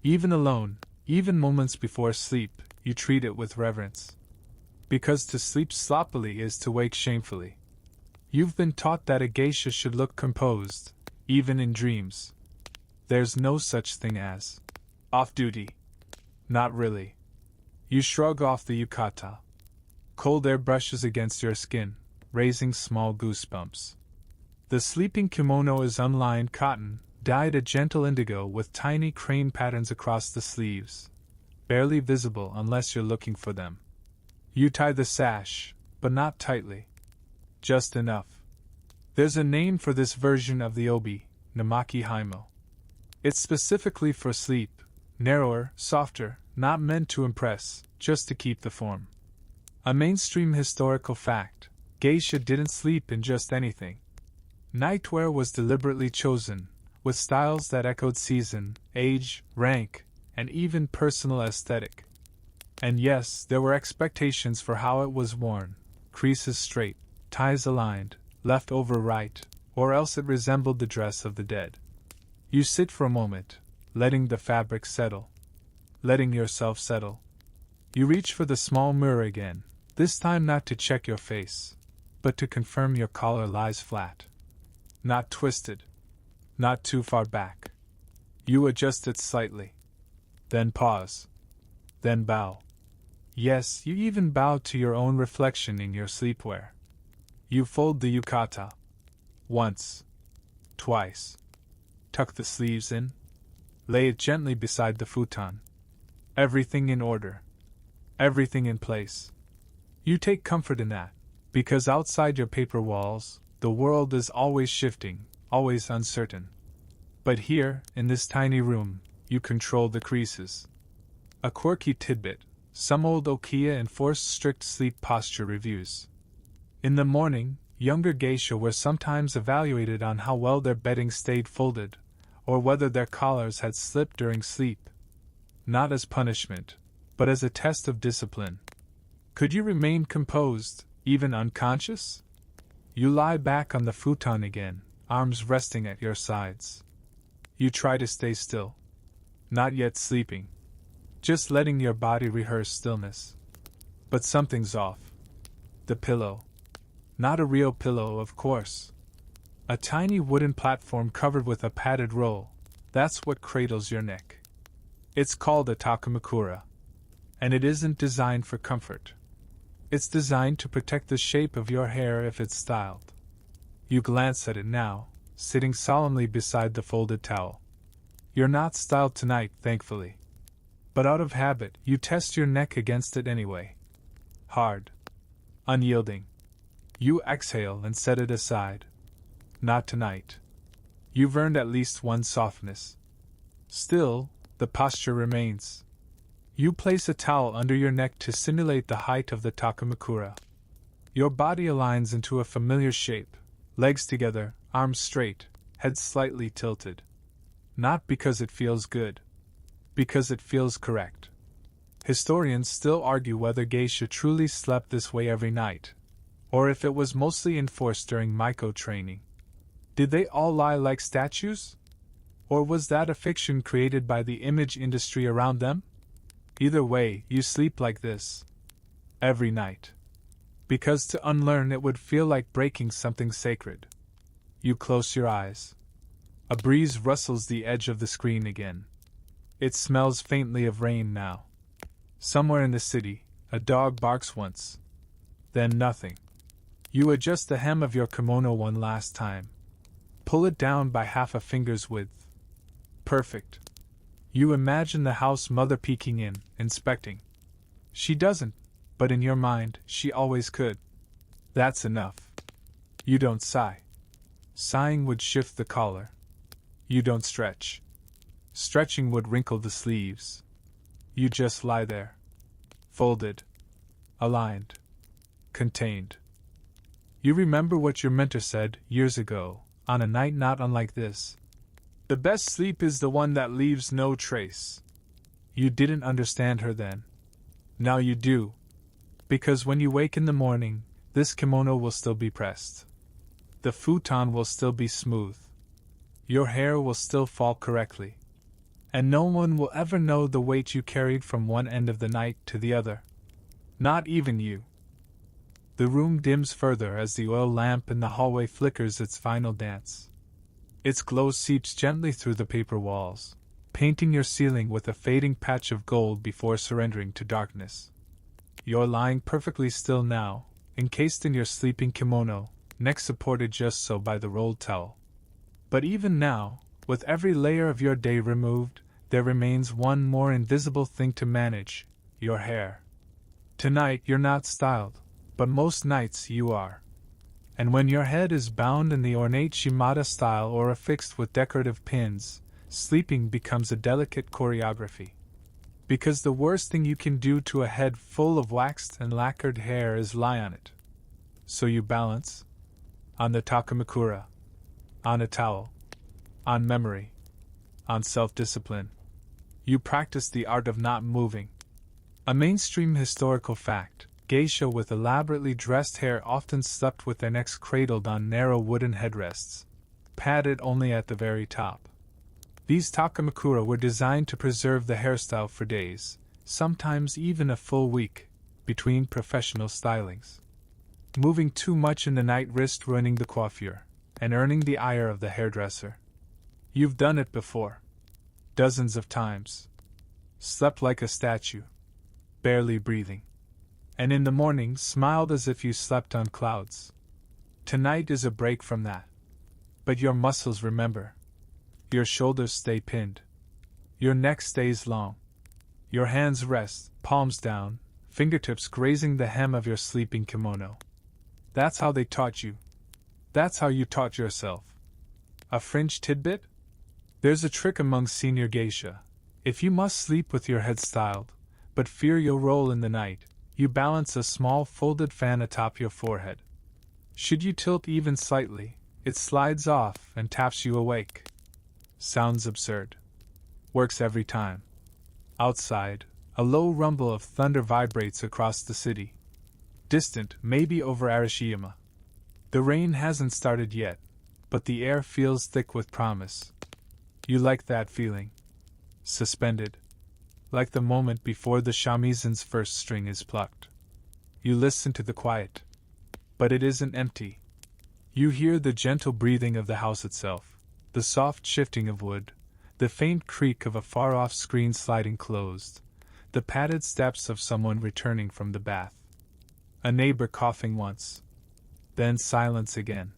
Even alone, even moments before sleep, you treat it with reverence. Because to sleep sloppily is to wake shamefully. You've been taught that a geisha should look composed, even in dreams. There's no such thing as off-duty. Not really. You shrug off the yukata. Cold air brushes against your skin, raising small goosebumps. The sleeping kimono is unlined cotton, dyed a gentle indigo with tiny crane patterns across the sleeves, barely visible unless you're looking for them. You tie the sash, but not tightly. Just enough. There's a name for this version of the obi, namaki haimo. It's specifically for sleep, narrower, softer, not meant to impress, just to keep the form. A mainstream historical fact, geisha didn't sleep in just anything. Nightwear was deliberately chosen, with styles that echoed season, age, rank, and even personal aesthetic. And yes, there were expectations for how it was worn, creases straight, ties aligned, left over right, or else it resembled the dress of the dead. You sit for a moment, letting the fabric settle. Letting yourself settle. You reach for the small mirror again, this time not to check your face, but to confirm your collar lies flat. Not twisted. Not too far back. You adjust it slightly. Then pause. Then bow. Yes, you even bow to your own reflection in your sleepwear. You fold the yukata. Once. Twice. Tuck the sleeves in. Lay it gently beside the futon. Everything in order. Everything in place. You take comfort in that, because outside your paper walls, the world is always shifting, always uncertain. But here, in this tiny room, you control the creases. A quirky tidbit: some old okiya enforced strict sleep posture reviews. In the morning, younger geisha were sometimes evaluated on how well their bedding stayed folded, or whether their collars had slipped during sleep. Not as punishment, but as a test of discipline. Could you remain composed, even unconscious? You lie back on the futon again, arms resting at your sides. You try to stay still. Not yet sleeping. Just letting your body rehearse stillness. But something's off. The pillow. Not a real pillow, of course. A tiny wooden platform covered with a padded roll. That's what cradles your neck. It's called a takamakura. And it isn't designed for comfort. It's designed to protect the shape of your hair if it's styled. You glance at it now, sitting solemnly beside the folded towel. You're not styled tonight, thankfully. But out of habit, you test your neck against it anyway. Hard. Unyielding. You exhale and set it aside. Not tonight. You've earned at least one softness. Still, the posture remains. You place a towel under your neck to simulate the height of the takamakura. Your body aligns into a familiar shape, legs together, arms straight, head slightly tilted. Not because it feels good. Because it feels correct. Historians still argue whether geisha truly slept this way every night, or if it was mostly enforced during Maiko training. Did they all lie like statues? Or was that a fiction created by the image industry around them? Either way, you sleep like this. Every night. Because to unlearn it would feel like breaking something sacred. You close your eyes. A breeze rustles the edge of the screen again. It smells faintly of rain now. Somewhere in the city, a dog barks once. Then nothing. You adjust the hem of your kimono one last time. Pull it down by half a finger's width. Perfect. You imagine the house mother peeking in, inspecting. She doesn't, but in your mind, she always could. That's enough. You don't sigh. Sighing would shift the collar. You don't stretch. Stretching would wrinkle the sleeves. You just lie there. Folded. Aligned. Contained. You remember what your mentor said years ago, on a night not unlike this. The best sleep is the one that leaves no trace. You didn't understand her then. Now you do. Because when you wake in the morning, this kimono will still be pressed. The futon will still be smooth. Your hair will still fall correctly. And no one will ever know the weight you carried from one end of the night to the other. Not even you. The room dims further as the oil lamp in the hallway flickers its final dance. Its glow seeps gently through the paper walls, painting your ceiling with a fading patch of gold before surrendering to darkness. You're lying perfectly still now, encased in your sleeping kimono, neck supported just so by the rolled towel. But even now, with every layer of your day removed, there remains one more invisible thing to manage: your hair. Tonight you're not styled, but most nights you are. And when your head is bound in the ornate shimada style or affixed with decorative pins, sleeping becomes a delicate choreography. Because the worst thing you can do to a head full of waxed and lacquered hair is lie on it. So you balance. On the takamakura. On a towel. On memory. On self-discipline. You practice the art of not moving. A mainstream historical fact: geisha with elaborately dressed hair often slept with their necks cradled on narrow wooden headrests, padded only at the very top. These takamakura were designed to preserve the hairstyle for days, sometimes even a full week, between professional stylings. Moving too much in the night risked ruining the coiffure, and earning the ire of the hairdresser. You've done it before. Dozens of times. Slept like a statue. Barely breathing. And in the morning smiled as if you slept on clouds. Tonight is a break from that. But your muscles remember. Your shoulders stay pinned. Your neck stays long. Your hands rest, palms down, fingertips grazing the hem of your sleeping kimono. That's how they taught you. That's how you taught yourself. A fringe tidbit? There's a trick among senior geisha. If you must sleep with your head styled, but fear you'll roll in the night, you balance a small folded fan atop your forehead. Should you tilt even slightly, it slides off and taps you awake. Sounds absurd. Works every time. Outside, a low rumble of thunder vibrates across the city. Distant, maybe over Arashiyama. The rain hasn't started yet, but the air feels thick with promise. You like that feeling. Suspended. Like the moment before the shamizan's first string is plucked. You listen to the quiet. But it isn't empty. You hear the gentle breathing of the house itself, the soft shifting of wood, the faint creak of a far-off screen sliding closed, the padded steps of someone returning from the bath. A neighbor coughing once. Then silence again.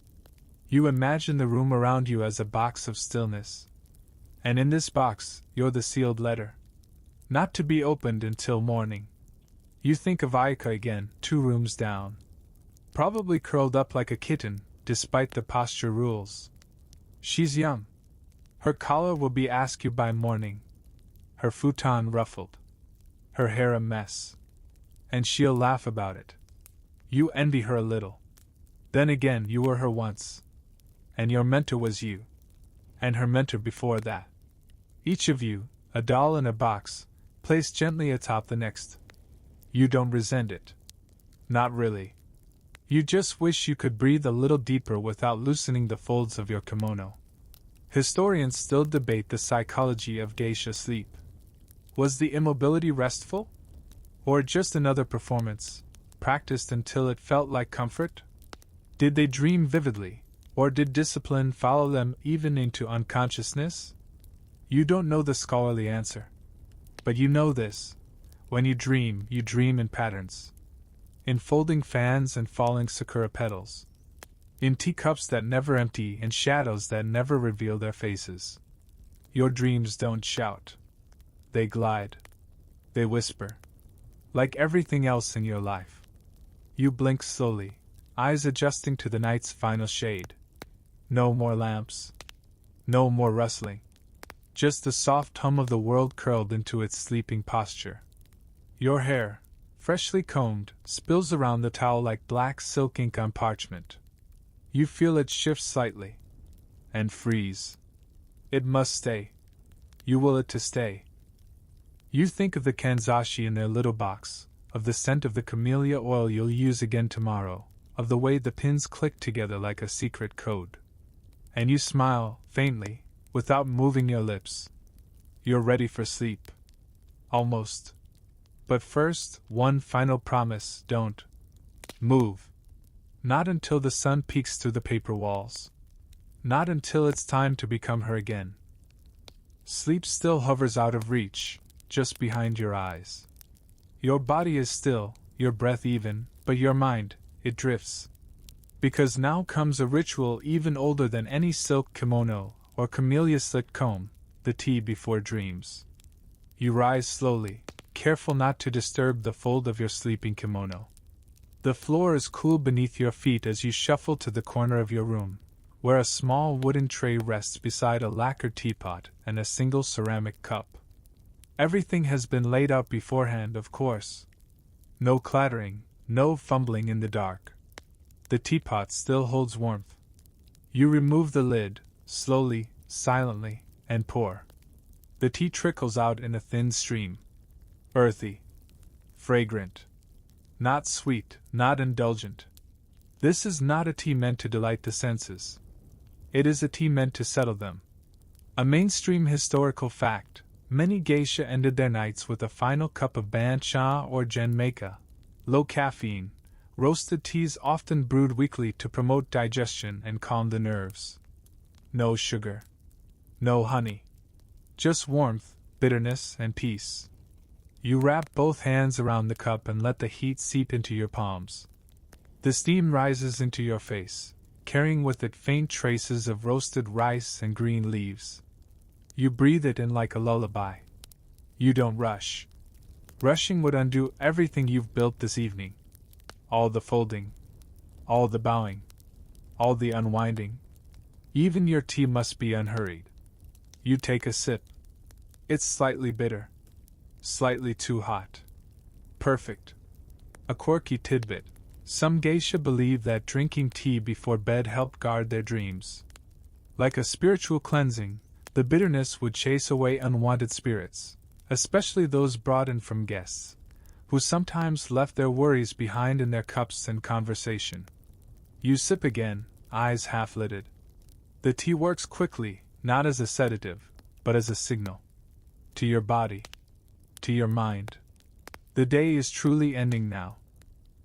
You imagine the room around you as a box of stillness. And in this box, you're the sealed letter. Not to be opened until morning. You think of Aika again, 2 rooms down. Probably curled up like a kitten, despite the posture rules. She's young. Her collar will be askew by morning. Her futon ruffled. Her hair a mess. And she'll laugh about it. You envy her a little. Then again, you were her once. And your mentor was you. And her mentor before that. Each of you, a doll in a box, placed gently atop the next. You don't resent it. Not really. You just wish you could breathe a little deeper without loosening the folds of your kimono. Historians still debate the psychology of geisha sleep. Was the immobility restful? Or just another performance, practiced until it felt like comfort? Did they dream vividly, or did discipline follow them even into unconsciousness? You don't know the scholarly answer. But you know this. When you dream in patterns. In folding fans and falling sakura petals. In teacups that never empty and shadows that never reveal their faces. Your dreams don't shout. They glide. They whisper. Like everything else in your life. You blink slowly, eyes adjusting to the night's final shade. No more lamps. No more rustling. Just the soft hum of the world curled into its sleeping posture. Your hair, freshly combed, spills around the towel like black silk ink on parchment. You feel it shift slightly. And freeze. It must stay. You will it to stay. You think of the kanzashi in their little box, of the scent of the camellia oil you'll use again tomorrow, of the way the pins click together like a secret code. And you smile, faintly, without moving your lips. You're ready for sleep. Almost. But first, one final promise: don't move. Not until the sun peeks through the paper walls. Not until it's time to become her again. Sleep still hovers out of reach, just behind your eyes. Your body is still, your breath even, but your mind, it drifts. Because now comes a ritual even older than any silk kimono or camellia-slit comb, the tea before dreams. You rise slowly, careful not to disturb the fold of your sleeping kimono. The floor is cool beneath your feet as you shuffle to the corner of your room, where a small wooden tray rests beside a lacquered teapot and a single ceramic cup. Everything has been laid out beforehand, of course. No clattering, no fumbling in the dark. The teapot still holds warmth. You remove the lid, slowly, silently, and pour. The tea trickles out in a thin stream. Earthy. Fragrant. Not sweet, not indulgent. This is not a tea meant to delight the senses. It is a tea meant to settle them. A mainstream historical fact: many geisha ended their nights with a final cup of ban-cha or genmeika, low caffeine, roasted teas often brewed weekly to promote digestion and calm the nerves. No sugar. No honey. Just warmth, bitterness, and peace. You wrap both hands around the cup and let the heat seep into your palms. The steam rises into your face, carrying with it faint traces of roasted rice and green leaves. You breathe it in like a lullaby. You don't rush. Rushing would undo everything you've built this evening. All the folding. All the bowing. All the unwinding. Even your tea must be unhurried. You take a sip. It's slightly bitter. Slightly too hot. Perfect. A quirky tidbit. Some geisha believe that drinking tea before bed helped guard their dreams. Like a spiritual cleansing, the bitterness would chase away unwanted spirits, especially those brought in from guests, who sometimes left their worries behind in their cups and conversation. You sip again, eyes half-lidded. The tea works quickly, not as a sedative, but as a signal. To your body. To your mind. The day is truly ending now.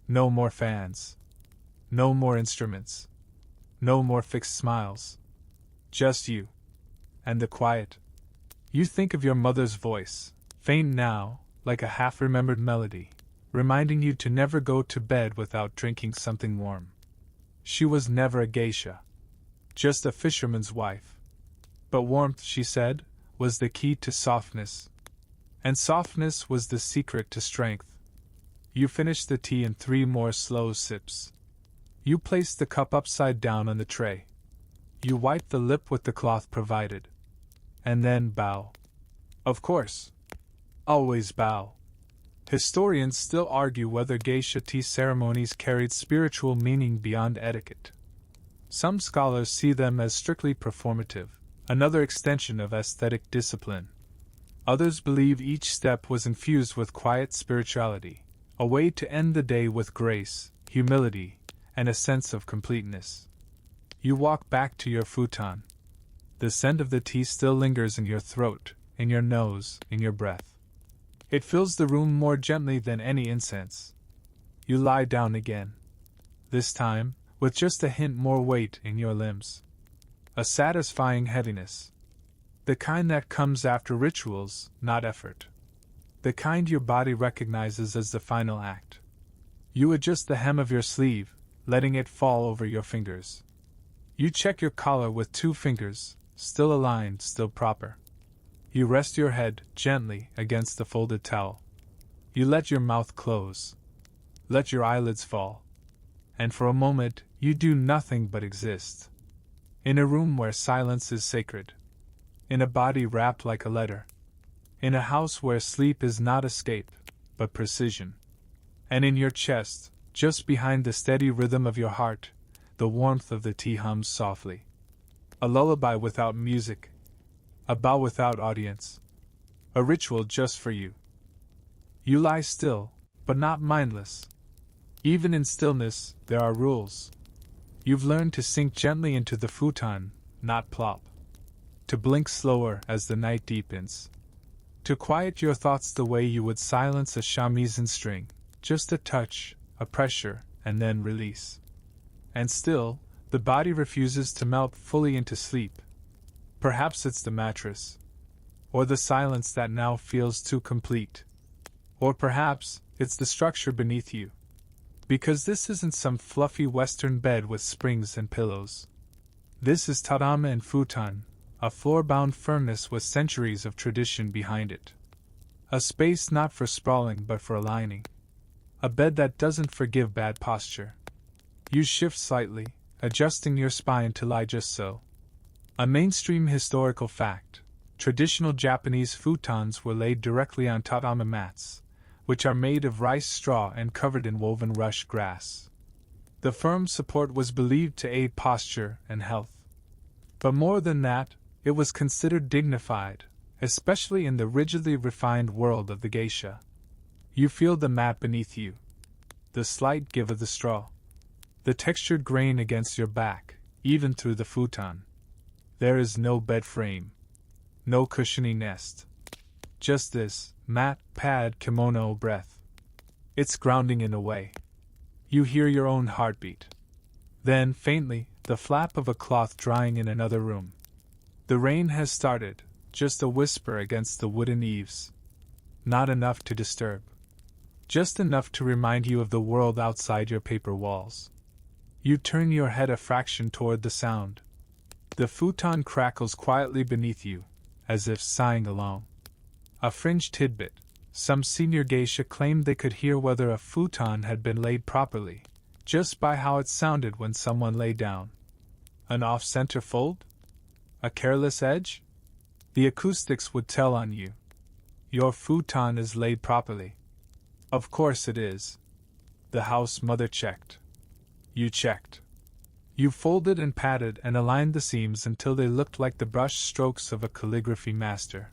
No more fans. No more instruments. No more fixed smiles. Just you. And the quiet. You think of your mother's voice, faint now, like a half-remembered melody, reminding you to never go to bed without drinking something warm. She was never a geisha. Just a fisherman's wife. But warmth, she said, was the key to softness. And softness was the secret to strength. You finished the tea in 3 more slow sips. You placed the cup upside down on the tray. You wiped the lip with the cloth provided. And then bow. Of course. Always bow. Historians still argue whether geisha tea ceremonies carried spiritual meaning beyond etiquette. Some scholars see them as strictly performative, another extension of aesthetic discipline. Others believe each step was infused with quiet spirituality, a way to end the day with grace, humility, and a sense of completeness. You walk back to your futon. The scent of the tea still lingers in your throat, in your nose, in your breath. It fills the room more gently than any incense. You lie down again. This time, with just a hint more weight in your limbs. A satisfying heaviness. The kind that comes after rituals, not effort. The kind your body recognizes as the final act. You adjust the hem of your sleeve, letting it fall over your fingers. You check your collar with 2 fingers, still aligned, still proper. You rest your head gently against the folded towel. You let your mouth close. Let your eyelids fall. And for a moment, you do nothing but exist. In a room where silence is sacred. In a body wrapped like a letter. In a house where sleep is not escape, but precision. And in your chest, just behind the steady rhythm of your heart, the warmth of the tea hums softly. A lullaby without music. A bow without audience. A ritual just for you. You lie still, but not mindless. Even in stillness, there are rules. You've learned to sink gently into the futon, not plop. To blink slower as the night deepens. To quiet your thoughts the way you would silence a shamisen string, just a touch, a pressure, and then release. And still, the body refuses to melt fully into sleep. Perhaps it's the mattress. Or the silence that now feels too complete. Or perhaps it's the structure beneath you. Because this isn't some fluffy Western bed with springs and pillows. This is tatami and futon, a floor-bound firmness with centuries of tradition behind it. A space not for sprawling but for aligning. A bed that doesn't forgive bad posture. You shift slightly, adjusting your spine to lie just so. A mainstream historical fact: traditional Japanese futons were laid directly on tatami mats, which are made of rice straw and covered in woven rush grass. The firm support was believed to aid posture and health. But more than that, it was considered dignified, especially in the rigidly refined world of the geisha. You feel the mat beneath you. The slight give of the straw. The textured grain against your back, even through the futon. There is no bed frame. No cushiony nest. Just this, mat, pad, kimono breath. It's grounding in a way. You hear your own heartbeat. Then, faintly, the flap of a cloth drying in another room. The rain has started, just a whisper against the wooden eaves. Not enough to disturb. Just enough to remind you of the world outside your paper walls. You turn your head a fraction toward the sound. The futon crackles quietly beneath you, as if sighing along. A fringe tidbit: some senior geisha claimed they could hear whether a futon had been laid properly, just by how it sounded when someone lay down. An off-center fold? A careless edge? The acoustics would tell on you. Your futon is laid properly. Of course it is. The house mother checked. You checked. You folded and patted and aligned the seams until they looked like the brush strokes of a calligraphy master.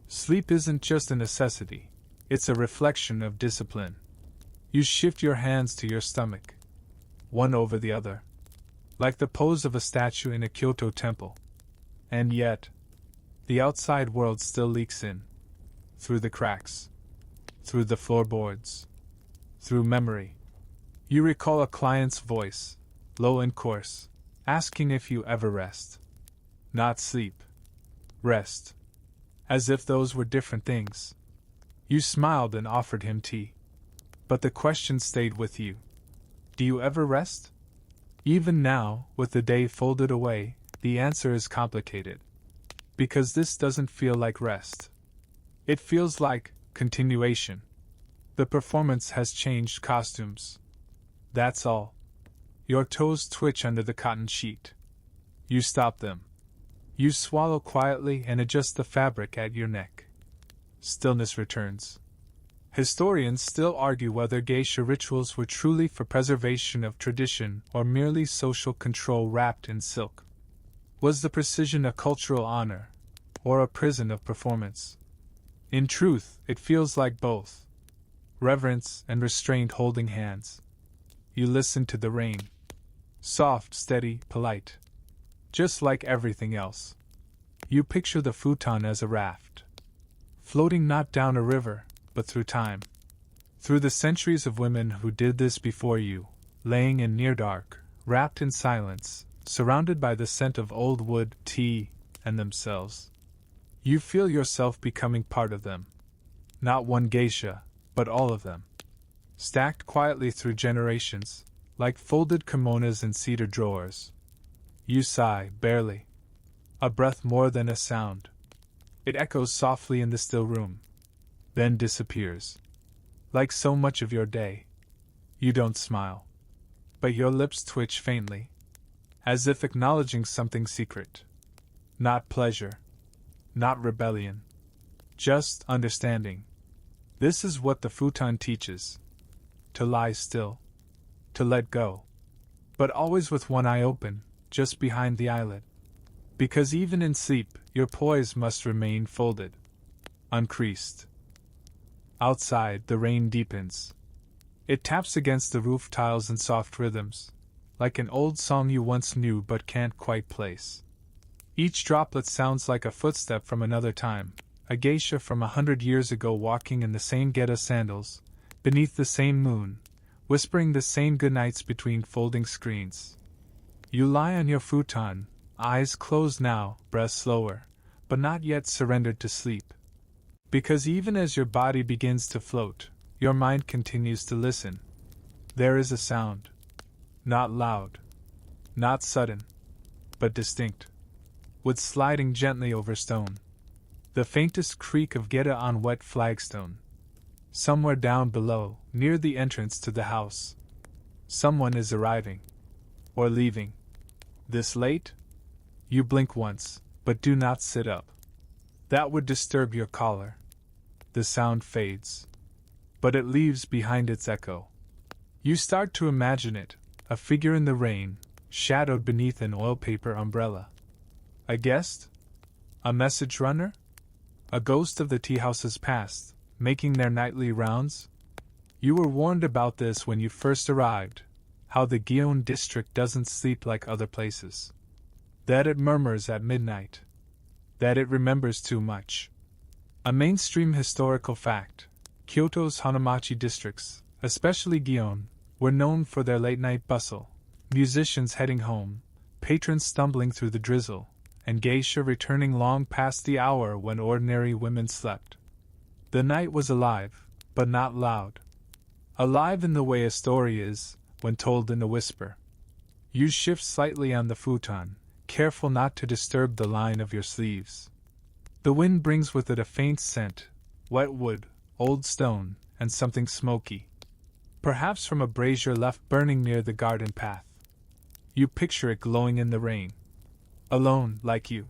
Sleep isn't just a necessity, it's a reflection of discipline. You shift your hands to your stomach, one over the other, like the pose of a statue in a Kyoto temple. And yet, the outside world still leaks in. Through the cracks. Through the floorboards. Through memory. You recall a client's voice, low and coarse, asking if you ever rest. Not sleep. Rest. As if those were different things. You smiled and offered him tea. But the question stayed with you. Do you ever rest? Even now, with the day folded away, the answer is complicated. Because this doesn't feel like rest. It feels like continuation. The performance has changed costumes. That's all. Your toes twitch under the cotton sheet. You stop them. You swallow quietly and adjust the fabric at your neck. Stillness returns. Historians still argue whether geisha rituals were truly for preservation of tradition or merely social control wrapped in silk. Was the precision a cultural honor, or a prison of performance? In truth, it feels like both. Reverence and restraint holding hands. You listen to the rain. Soft, steady, polite. Just like everything else. You picture the futon as a raft. Floating not down a river, but through time. Through the centuries of women who did this before you, laying in near dark, wrapped in silence, surrounded by the scent of old wood, tea, and themselves. You feel yourself becoming part of them. Not one geisha, but all of them. Stacked quietly through generations, like folded kimonos in cedar drawers. You sigh, barely. A breath more than a sound. It echoes softly in the still room. Then disappears. Like so much of your day. You don't smile. But your lips twitch faintly. As if acknowledging something secret. Not pleasure. Not rebellion. Just understanding. This is what the futon teaches. To lie still. To let go. But always with one eye open, just behind the eyelid. Because even in sleep, your poise must remain folded. Uncreased. Outside, the rain deepens. It taps against the roof tiles in soft rhythms, like an old song you once knew but can't quite place. Each droplet sounds like a footstep from another time, a geisha from 100 years ago walking in the same Geta sandals, beneath the same moon, whispering the same goodnights between folding screens. You lie on your futon, eyes closed now, breath slower, but not yet surrendered to sleep. Because even as your body begins to float, your mind continues to listen. There is a sound. Not loud. Not sudden. But distinct. Wood sliding gently over stone. The faintest creak of Geta on wet flagstone. Somewhere down below, near the entrance to the house. Someone is arriving. Or leaving. This late? You blink once, but do not sit up. That would disturb your caller. The sound fades. But it leaves behind its echo. You start to imagine it, a figure in the rain, shadowed beneath an oilpaper umbrella. A guest? A message runner? A ghost of the teahouse's past, making their nightly rounds? You were warned about this when you first arrived, how the Gion district doesn't sleep like other places. That it murmurs at midnight. That it remembers too much. A mainstream historical fact, Kyoto's Hanamachi districts, especially Gion, were known for their late-night bustle, musicians heading home, patrons stumbling through the drizzle, and geisha returning long past the hour when ordinary women slept. The night was alive, but not loud. Alive in the way a story is, when told in a whisper. You shift slightly on the futon, careful not to disturb the line of your sleeves. The wind brings with it a faint scent, wet wood, old stone, and something smoky. Perhaps from a brazier left burning near the garden path. You picture it glowing in the rain. Alone, like you.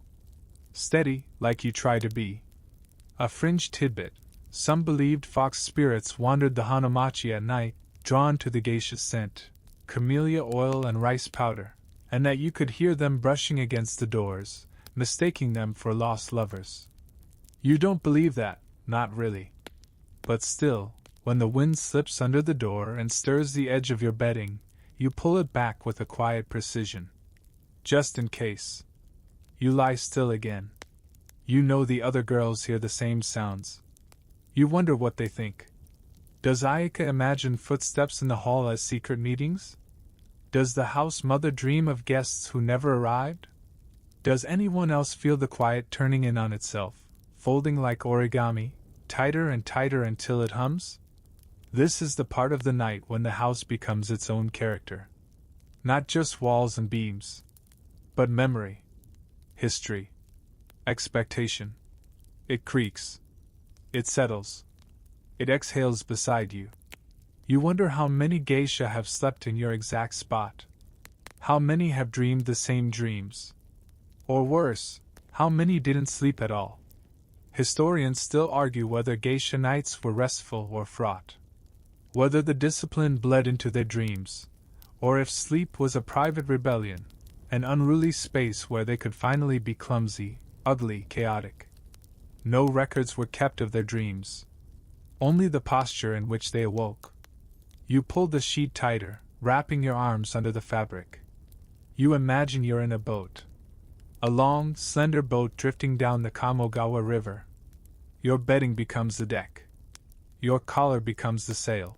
steady, like you try to be. A fringe tidbit: some believed fox spirits wandered the Hanamachi at night, drawn to the geisha scent, camellia oil and rice powder, and that you could hear them brushing against the doors, mistaking them for lost lovers. You don't believe that, not really. But still, when the wind slips under the door and stirs the edge of your bedding, you pull it back with a quiet precision. Just in case. You lie still again. You know the other girls hear the same sounds. You wonder what they think. Does Ayaka imagine footsteps in the hall as secret meetings? Does the house mother dream of guests who never arrived? Does anyone else feel the quiet turning in on itself, folding like origami, tighter and tighter until it hums? This is the part of the night when the house becomes its own character. Not just walls and beams, but memory, history, expectation. It creaks. It settles. It exhales beside you. You wonder how many geisha have slept in your exact spot. How many have dreamed the same dreams. Or worse, how many didn't sleep at all. Historians still argue whether geisha nights were restful or fraught. Whether the discipline bled into their dreams, or if sleep was a private rebellion, an unruly space where they could finally be clumsy, ugly, chaotic. No records were kept of their dreams. Only the posture in which they awoke. You pull the sheet tighter, wrapping your arms under the fabric. You imagine you're in a boat. A long, slender boat drifting down the Kamogawa River. Your bedding becomes the deck. Your collar becomes the sail.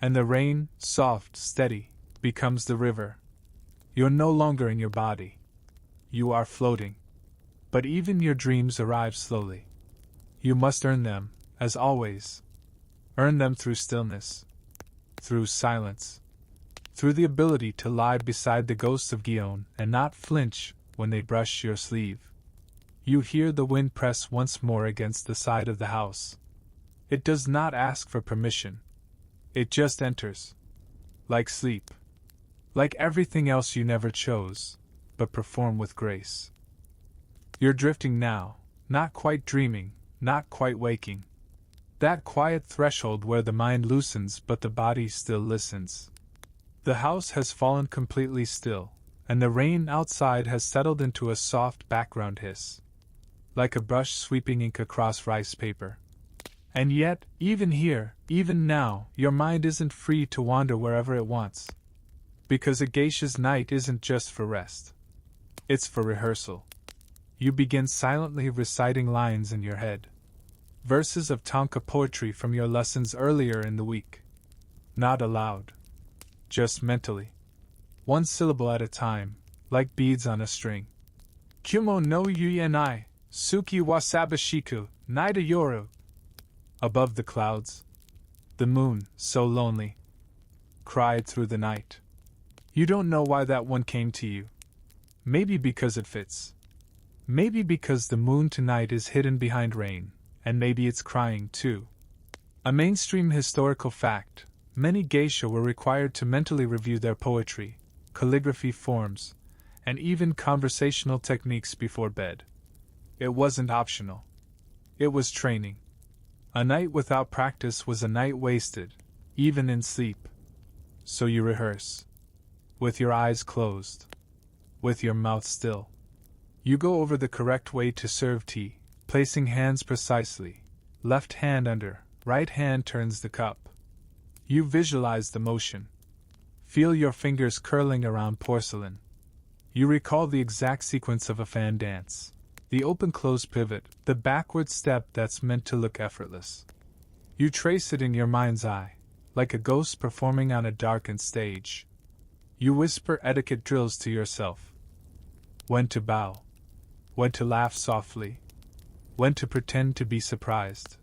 And the rain, soft, steady, becomes the river. You're no longer in your body. You are floating. But even your dreams arrive slowly. You must earn them, as always. Earn them through stillness. Through silence. Through the ability to lie beside the ghosts of Gion and not flinch when they brush your sleeve. You hear the wind press once more against the side of the house. It does not ask for permission. It just enters. Like sleep. Like everything else you never chose, but perform with grace. You're drifting now, not quite dreaming, not quite waking. That quiet threshold where the mind loosens but the body still listens. The house has fallen completely still, and the rain outside has settled into a soft background hiss. Like a brush sweeping ink across rice paper. And yet, even here, even now, your mind isn't free to wander wherever it wants. Because a geisha's night isn't just for rest. It's for rehearsal. You begin silently reciting lines in your head. Verses of tanka poetry from your lessons earlier in the week. Not aloud. Just mentally. One syllable at a time, like beads on a string. Kumo no yuyenai, suki wa sabashiku, naida yoru. Above the clouds, the moon, so lonely, cried through the night. You don't know why that one came to you. Maybe because it fits. Maybe because the moon tonight is hidden behind rain, and maybe it's crying too. A mainstream historical fact: many geisha were required to mentally review their poetry, calligraphy forms, and even conversational techniques before bed. It wasn't optional. It was training. A night without practice was a night wasted, even in sleep. So you rehearse. With your eyes closed. With your mouth still. You go over the correct way to serve tea, placing hands precisely. Left hand under, right hand turns the cup. You visualize the motion. Feel your fingers curling around porcelain. You recall the exact sequence of a fan dance. The open-close pivot, the backward step that's meant to look effortless. You trace it in your mind's eye, like a ghost performing on a darkened stage. You whisper etiquette drills to yourself. When to bow. When to laugh softly. When to pretend to be surprised.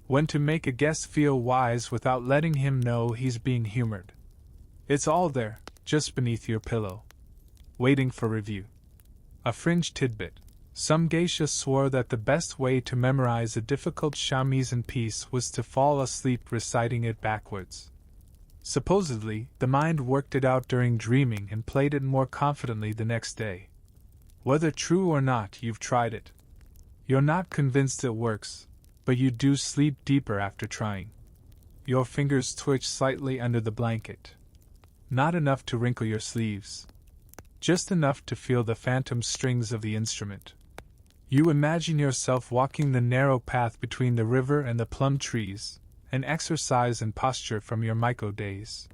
When to make a guest feel wise without letting him know he's being humored. It's all there, just beneath your pillow. Waiting for review. A fringe tidbit. Some geisha swore that the best way to memorize a difficult shamisen piece was to fall asleep reciting it backwards. Supposedly, the mind worked it out during dreaming and played it more confidently the next day. Whether true or not, you've tried it. You're not convinced it works, but you do sleep deeper after trying. Your fingers twitch slightly under the blanket. Not enough to wrinkle your sleeves. Just enough to feel the phantom strings of the instrument. You imagine yourself walking the narrow path between the river and the plum trees, an exercise in posture from your Miko days.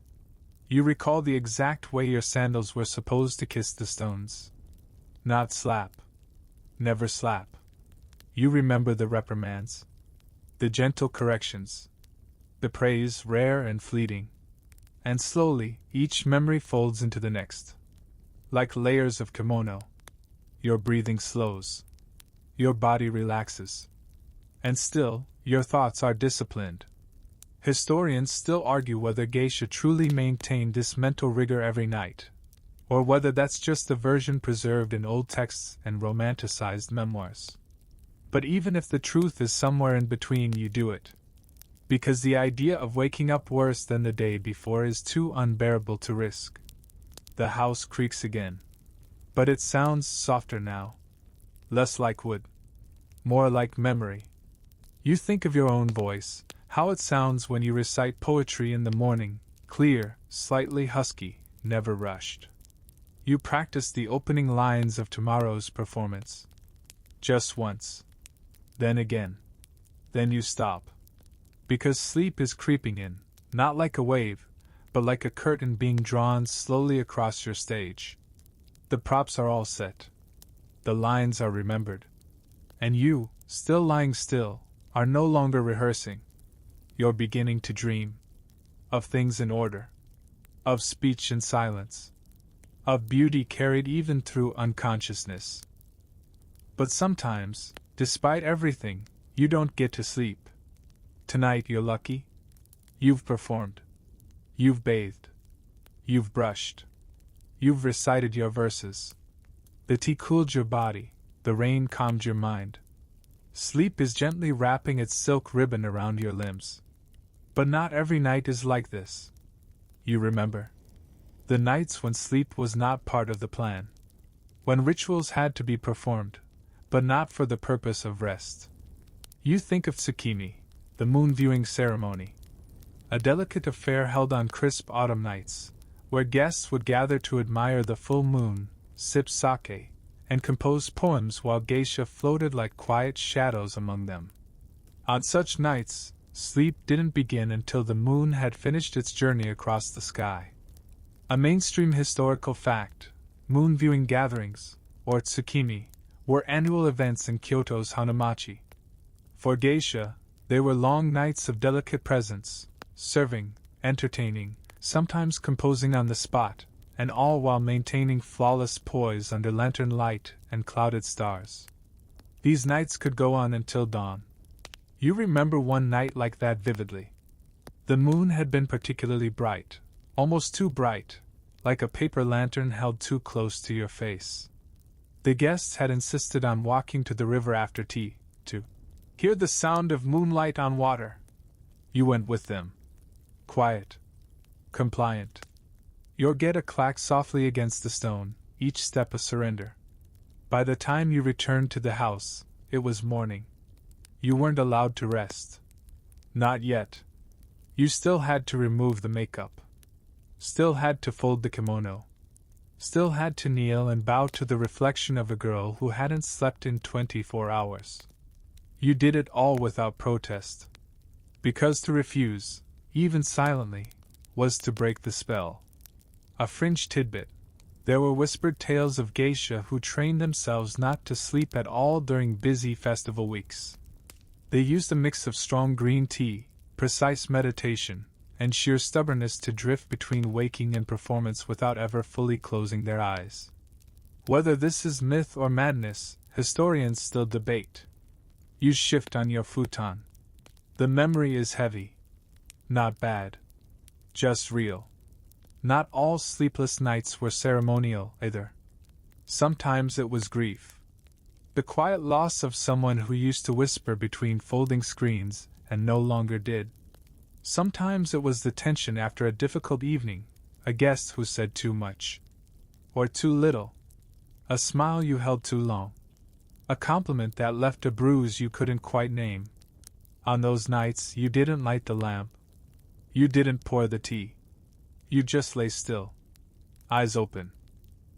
You recall the exact way your sandals were supposed to kiss the stones. Not slap. Never slap. You remember the reprimands, the gentle corrections, the praise rare and fleeting. And slowly, each memory folds into the next. Like layers of kimono. Your breathing slows. Your body relaxes. And still, your thoughts are disciplined. Historians still argue whether geisha truly maintained this mental rigor every night, or whether that's just the version preserved in old texts and romanticized memoirs. But even if the truth is somewhere in between, you do it. Because the idea of waking up worse than the day before is too unbearable to risk. The house creaks again. But it sounds softer now. Less like wood. More like memory. You think of your own voice, how it sounds when you recite poetry in the morning, clear, slightly husky, never rushed. You practice the opening lines of tomorrow's performance. Just once. Then again. Then you stop. Because sleep is creeping in, not like a wave, but like a curtain being drawn slowly across your stage. The props are all set. The lines are remembered. And you, still lying still, are no longer rehearsing. You're beginning to dream. Of things in order. Of speech in silence. Of beauty carried even through unconsciousness. But sometimes, despite everything, you don't get to sleep. Tonight you're lucky. You've performed. You've bathed. You've brushed. You've recited your verses. The tea cooled your body, the rain calmed your mind. Sleep is gently wrapping its silk ribbon around your limbs. But not every night is like this. You remember? The nights when sleep was not part of the plan. When rituals had to be performed, but not for the purpose of rest. You think of tsukimi, the moon viewing ceremony. A delicate affair held on crisp autumn nights, where guests would gather to admire the full moon, sip sake, and compose poems while geisha floated like quiet shadows among them. On such nights, sleep didn't begin until the moon had finished its journey across the sky. A mainstream historical fact, moon viewing gatherings, or tsukimi, were annual events in Kyoto's Hanamachi. For geisha, they were long nights of delicate presence, serving, entertaining, sometimes composing on the spot, and all while maintaining flawless poise under lantern light and clouded stars. These nights could go on until dawn. You remember one night like that vividly. The moon had been particularly bright, almost too bright, like a paper lantern held too close to your face. The guests had insisted on walking to the river after tea, to hear the sound of moonlight on water. You went with them. Quiet. Compliant. Your geta clacked softly against the stone, each step a surrender. By the time you returned to the house, it was morning. You weren't allowed to rest. Not yet. You still had to remove the makeup. Still had to fold the kimono. Still had to kneel and bow to the reflection of a girl who hadn't slept in 24 hours. You did it all without protest. Because to refuse, even silently, was to break the spell. A fringe tidbit. There were whispered tales of geisha who trained themselves not to sleep at all during busy festival weeks. They used a mix of strong green tea, precise meditation, and sheer stubbornness to drift between waking and performance without ever fully closing their eyes. Whether this is myth or madness, historians still debate. You shift on your futon. The memory is heavy. Not bad. Just real. Not all sleepless nights were ceremonial, either. Sometimes it was grief. The quiet loss of someone who used to whisper between folding screens and no longer did. Sometimes it was the tension after a difficult evening, a guest who said too much. Or too little. A smile you held too long. A compliment that left a bruise you couldn't quite name. On those nights, you didn't light the lamp. You didn't pour the tea. You just lay still, eyes open,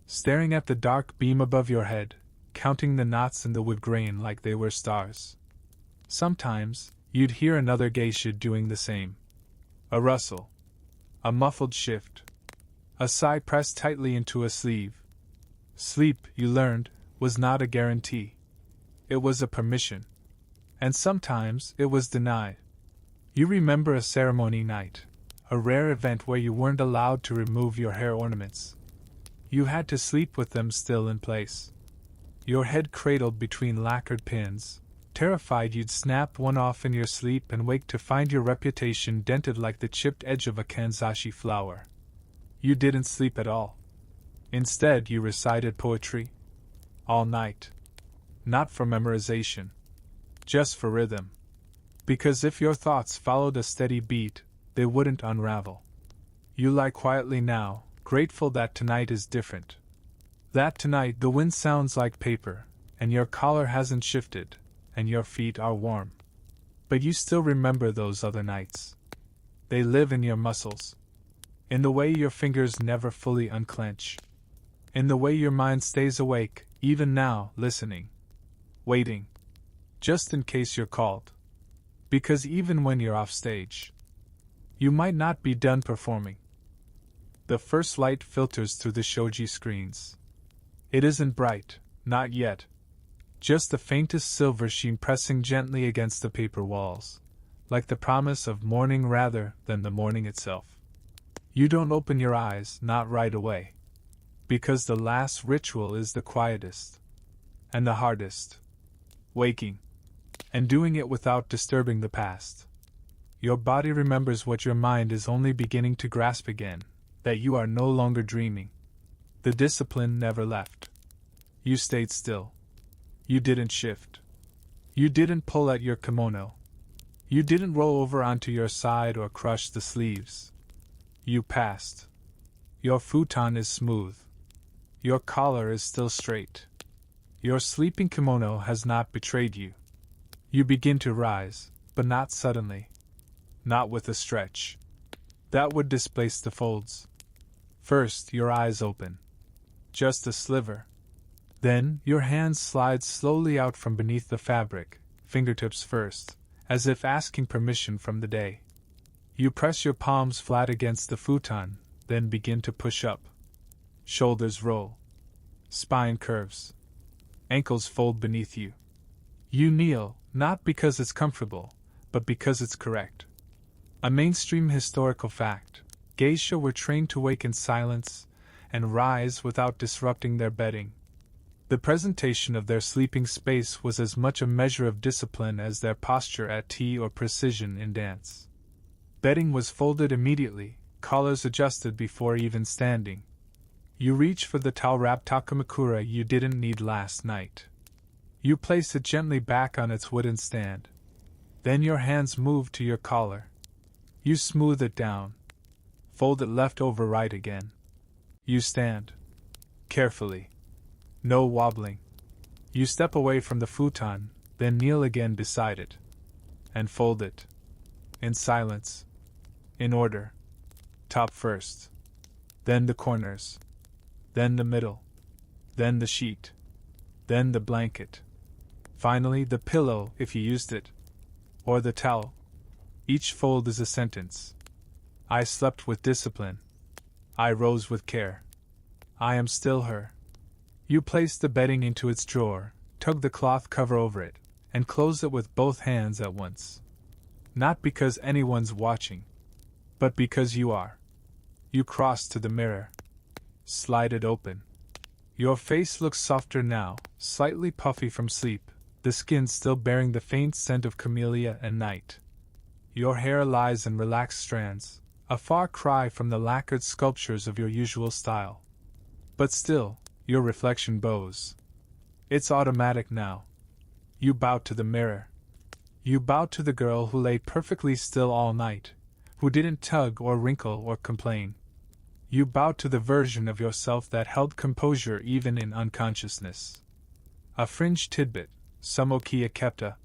staring at the dark beam above your head, counting the knots in the wood grain like they were stars. Sometimes, you'd hear another geisha doing the same. A rustle, a muffled shift, a sigh pressed tightly into a sleeve. Sleep, you learned, was not a guarantee. It was a permission. And sometimes it was denied. You remember a ceremony night, a rare event where you weren't allowed to remove your hair ornaments. You had to sleep with them still in place. Your head cradled between lacquered pins, terrified you'd snap one off in your sleep and wake to find your reputation dented like the chipped edge of a kanzashi flower. You didn't sleep at all. Instead, you recited poetry. All night. Not for memorization. Just for rhythm. Because if your thoughts followed a steady beat, they wouldn't unravel. You lie quietly now, grateful that tonight is different. That tonight the wind sounds like paper, and your collar hasn't shifted, and your feet are warm. But you still remember those other nights. They live in your muscles. In the way your fingers never fully unclench. In the way your mind stays awake, even now, listening. Waiting. Just in case you're called. Because even when you're off stage, you might not be done performing. The first light filters through the shoji screens. It isn't bright, not yet. Just the faintest silver sheen pressing gently against the paper walls, like the promise of morning rather than the morning itself. You don't open your eyes, not right away. Because the last ritual is the quietest. And the hardest. Waking. And doing it without disturbing the past. Your body remembers what your mind is only beginning to grasp again, that you are no longer dreaming. The discipline never left. You stayed still. You didn't shift. You didn't pull at your kimono. You didn't roll over onto your side or crush the sleeves. You passed. Your futon is smooth. Your collar is still straight. Your sleeping kimono has not betrayed you. You begin to rise, but not suddenly. Not with a stretch. That would displace the folds. First, your eyes open. Just a sliver. Then, your hands slide slowly out from beneath the fabric, fingertips first, as if asking permission from the day. You press your palms flat against the futon, then begin to push up. Shoulders roll. Spine curves. Ankles fold beneath you. You kneel, not because it's comfortable, but because it's correct. A mainstream historical fact. Geisha were trained to wake in silence and rise without disrupting their bedding. The presentation of their sleeping space was as much a measure of discipline as their posture at tea or precision in dance. Bedding was folded immediately, collars adjusted before even standing. You reach for the towel-wrapped takamakura you didn't need last night. You place it gently back on its wooden stand. Then your hands move to your collar. You smooth it down. Fold it left over right again. You stand. Carefully. No wobbling. You step away from the futon, then kneel again beside it. And fold it. In silence. In order. Top first. Then the corners. Then the middle. Then the sheet. Then the blanket. Finally the pillow if you used it. Or the towel. Each fold is a sentence. I slept with discipline. I rose with care. I am still her. You place the bedding into its drawer, tug the cloth cover over it, and close it with both hands at once. Not because anyone's watching, but because you are. You cross to the mirror. Slide it open. Your face looks softer now, slightly puffy from sleep, the skin still bearing the faint scent of camellia and night. Your hair lies in relaxed strands, a far cry from the lacquered sculptures of your usual style. But still, your reflection bows. It's automatic now. You bow to the mirror. You bow to the girl who lay perfectly still all night, who didn't tug or wrinkle or complain. You bow to the version of yourself that held composure even in unconsciousness. A fringe tidbit, Samokia kept a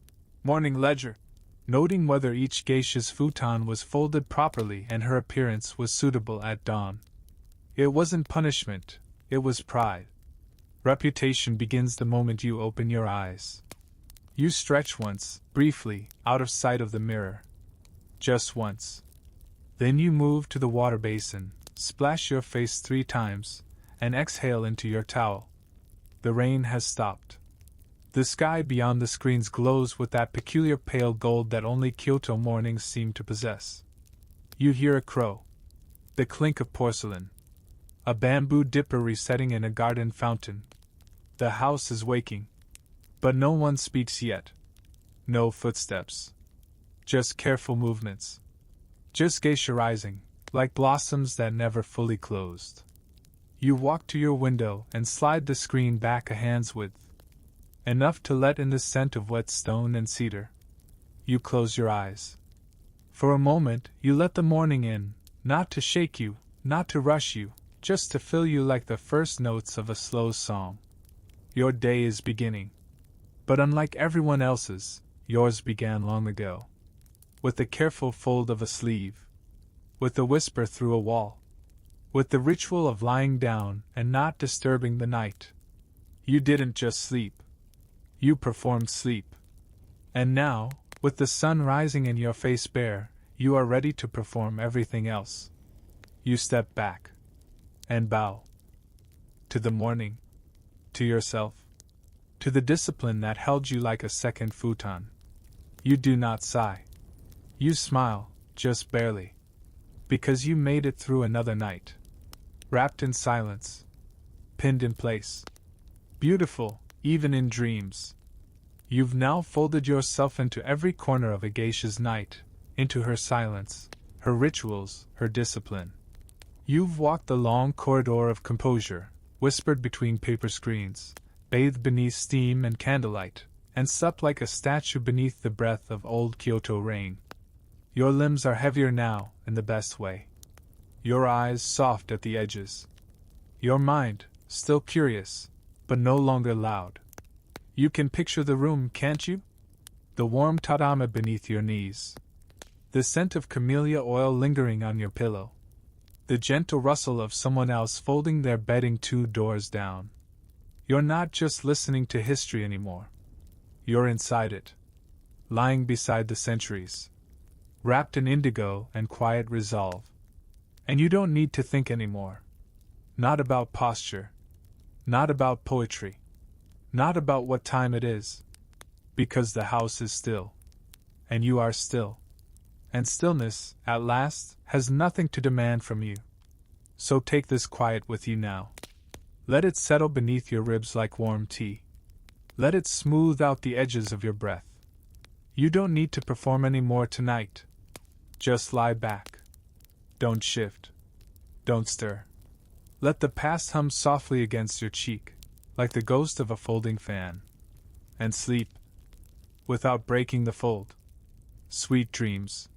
morning ledger, noting whether each geisha's futon was folded properly and her appearance was suitable at dawn. It wasn't punishment, it was pride. Reputation begins the moment you open your eyes. You stretch once, briefly, out of sight of the mirror. Just once. Then you move to the water basin, splash your face 3 times, and exhale into your towel. The rain has stopped. The sky beyond the screens glows with that peculiar pale gold that only Kyoto mornings seem to possess. You hear a crow. The clink of porcelain. A bamboo dipper resetting in a garden fountain. The house is waking. But no one speaks yet. No footsteps. Just careful movements. Just geisha rising, like blossoms that never fully closed. You walk to your window and slide the screen back a hand's width. Enough to let in the scent of wet stone and cedar. You close your eyes. For a moment, you let the morning in, not to shake you, not to rush you, just to fill you like the first notes of a slow song. Your day is beginning. But unlike everyone else's, yours began long ago. With the careful fold of a sleeve. With the whisper through a wall. With the ritual of lying down and not disturbing the night. You didn't just sleep. You performed sleep. And now, with the sun rising and your face bare, you are ready to perform everything else. You step back. And bow. To the morning. To yourself. To the discipline that held you like a second futon. You do not sigh. You smile, just barely. Because you made it through another night. Wrapped in silence. Pinned in place. Beautiful, even in dreams. You've now folded yourself into every corner of a geisha's night, into her silence, her rituals, her discipline. You've walked the long corridor of composure, whispered between paper screens, bathed beneath steam and candlelight, and supped like a statue beneath the breath of old Kyoto rain. Your limbs are heavier now, in the best way. Your eyes soft at the edges. Your mind, still curious, but no longer loud. You can picture the room, can't you? The warm tatami beneath your knees. The scent of camellia oil lingering on your pillow. The gentle rustle of someone else folding their bedding 2 doors down. You're not just listening to history anymore. You're inside it. Lying beside the centuries. Wrapped in indigo and quiet resolve. And you don't need to think anymore. Not about posture. Not about poetry. Not about what time it is. Because the house is still. And you are still. And stillness, at last, has nothing to demand from you. So take this quiet with you now. Let it settle beneath your ribs like warm tea. Let it smooth out the edges of your breath. You don't need to perform any more tonight. Just lie back. Don't shift. Don't stir. Let the past hum softly against your cheek, like the ghost of a folding fan. And sleep. Without breaking the fold. Sweet dreams.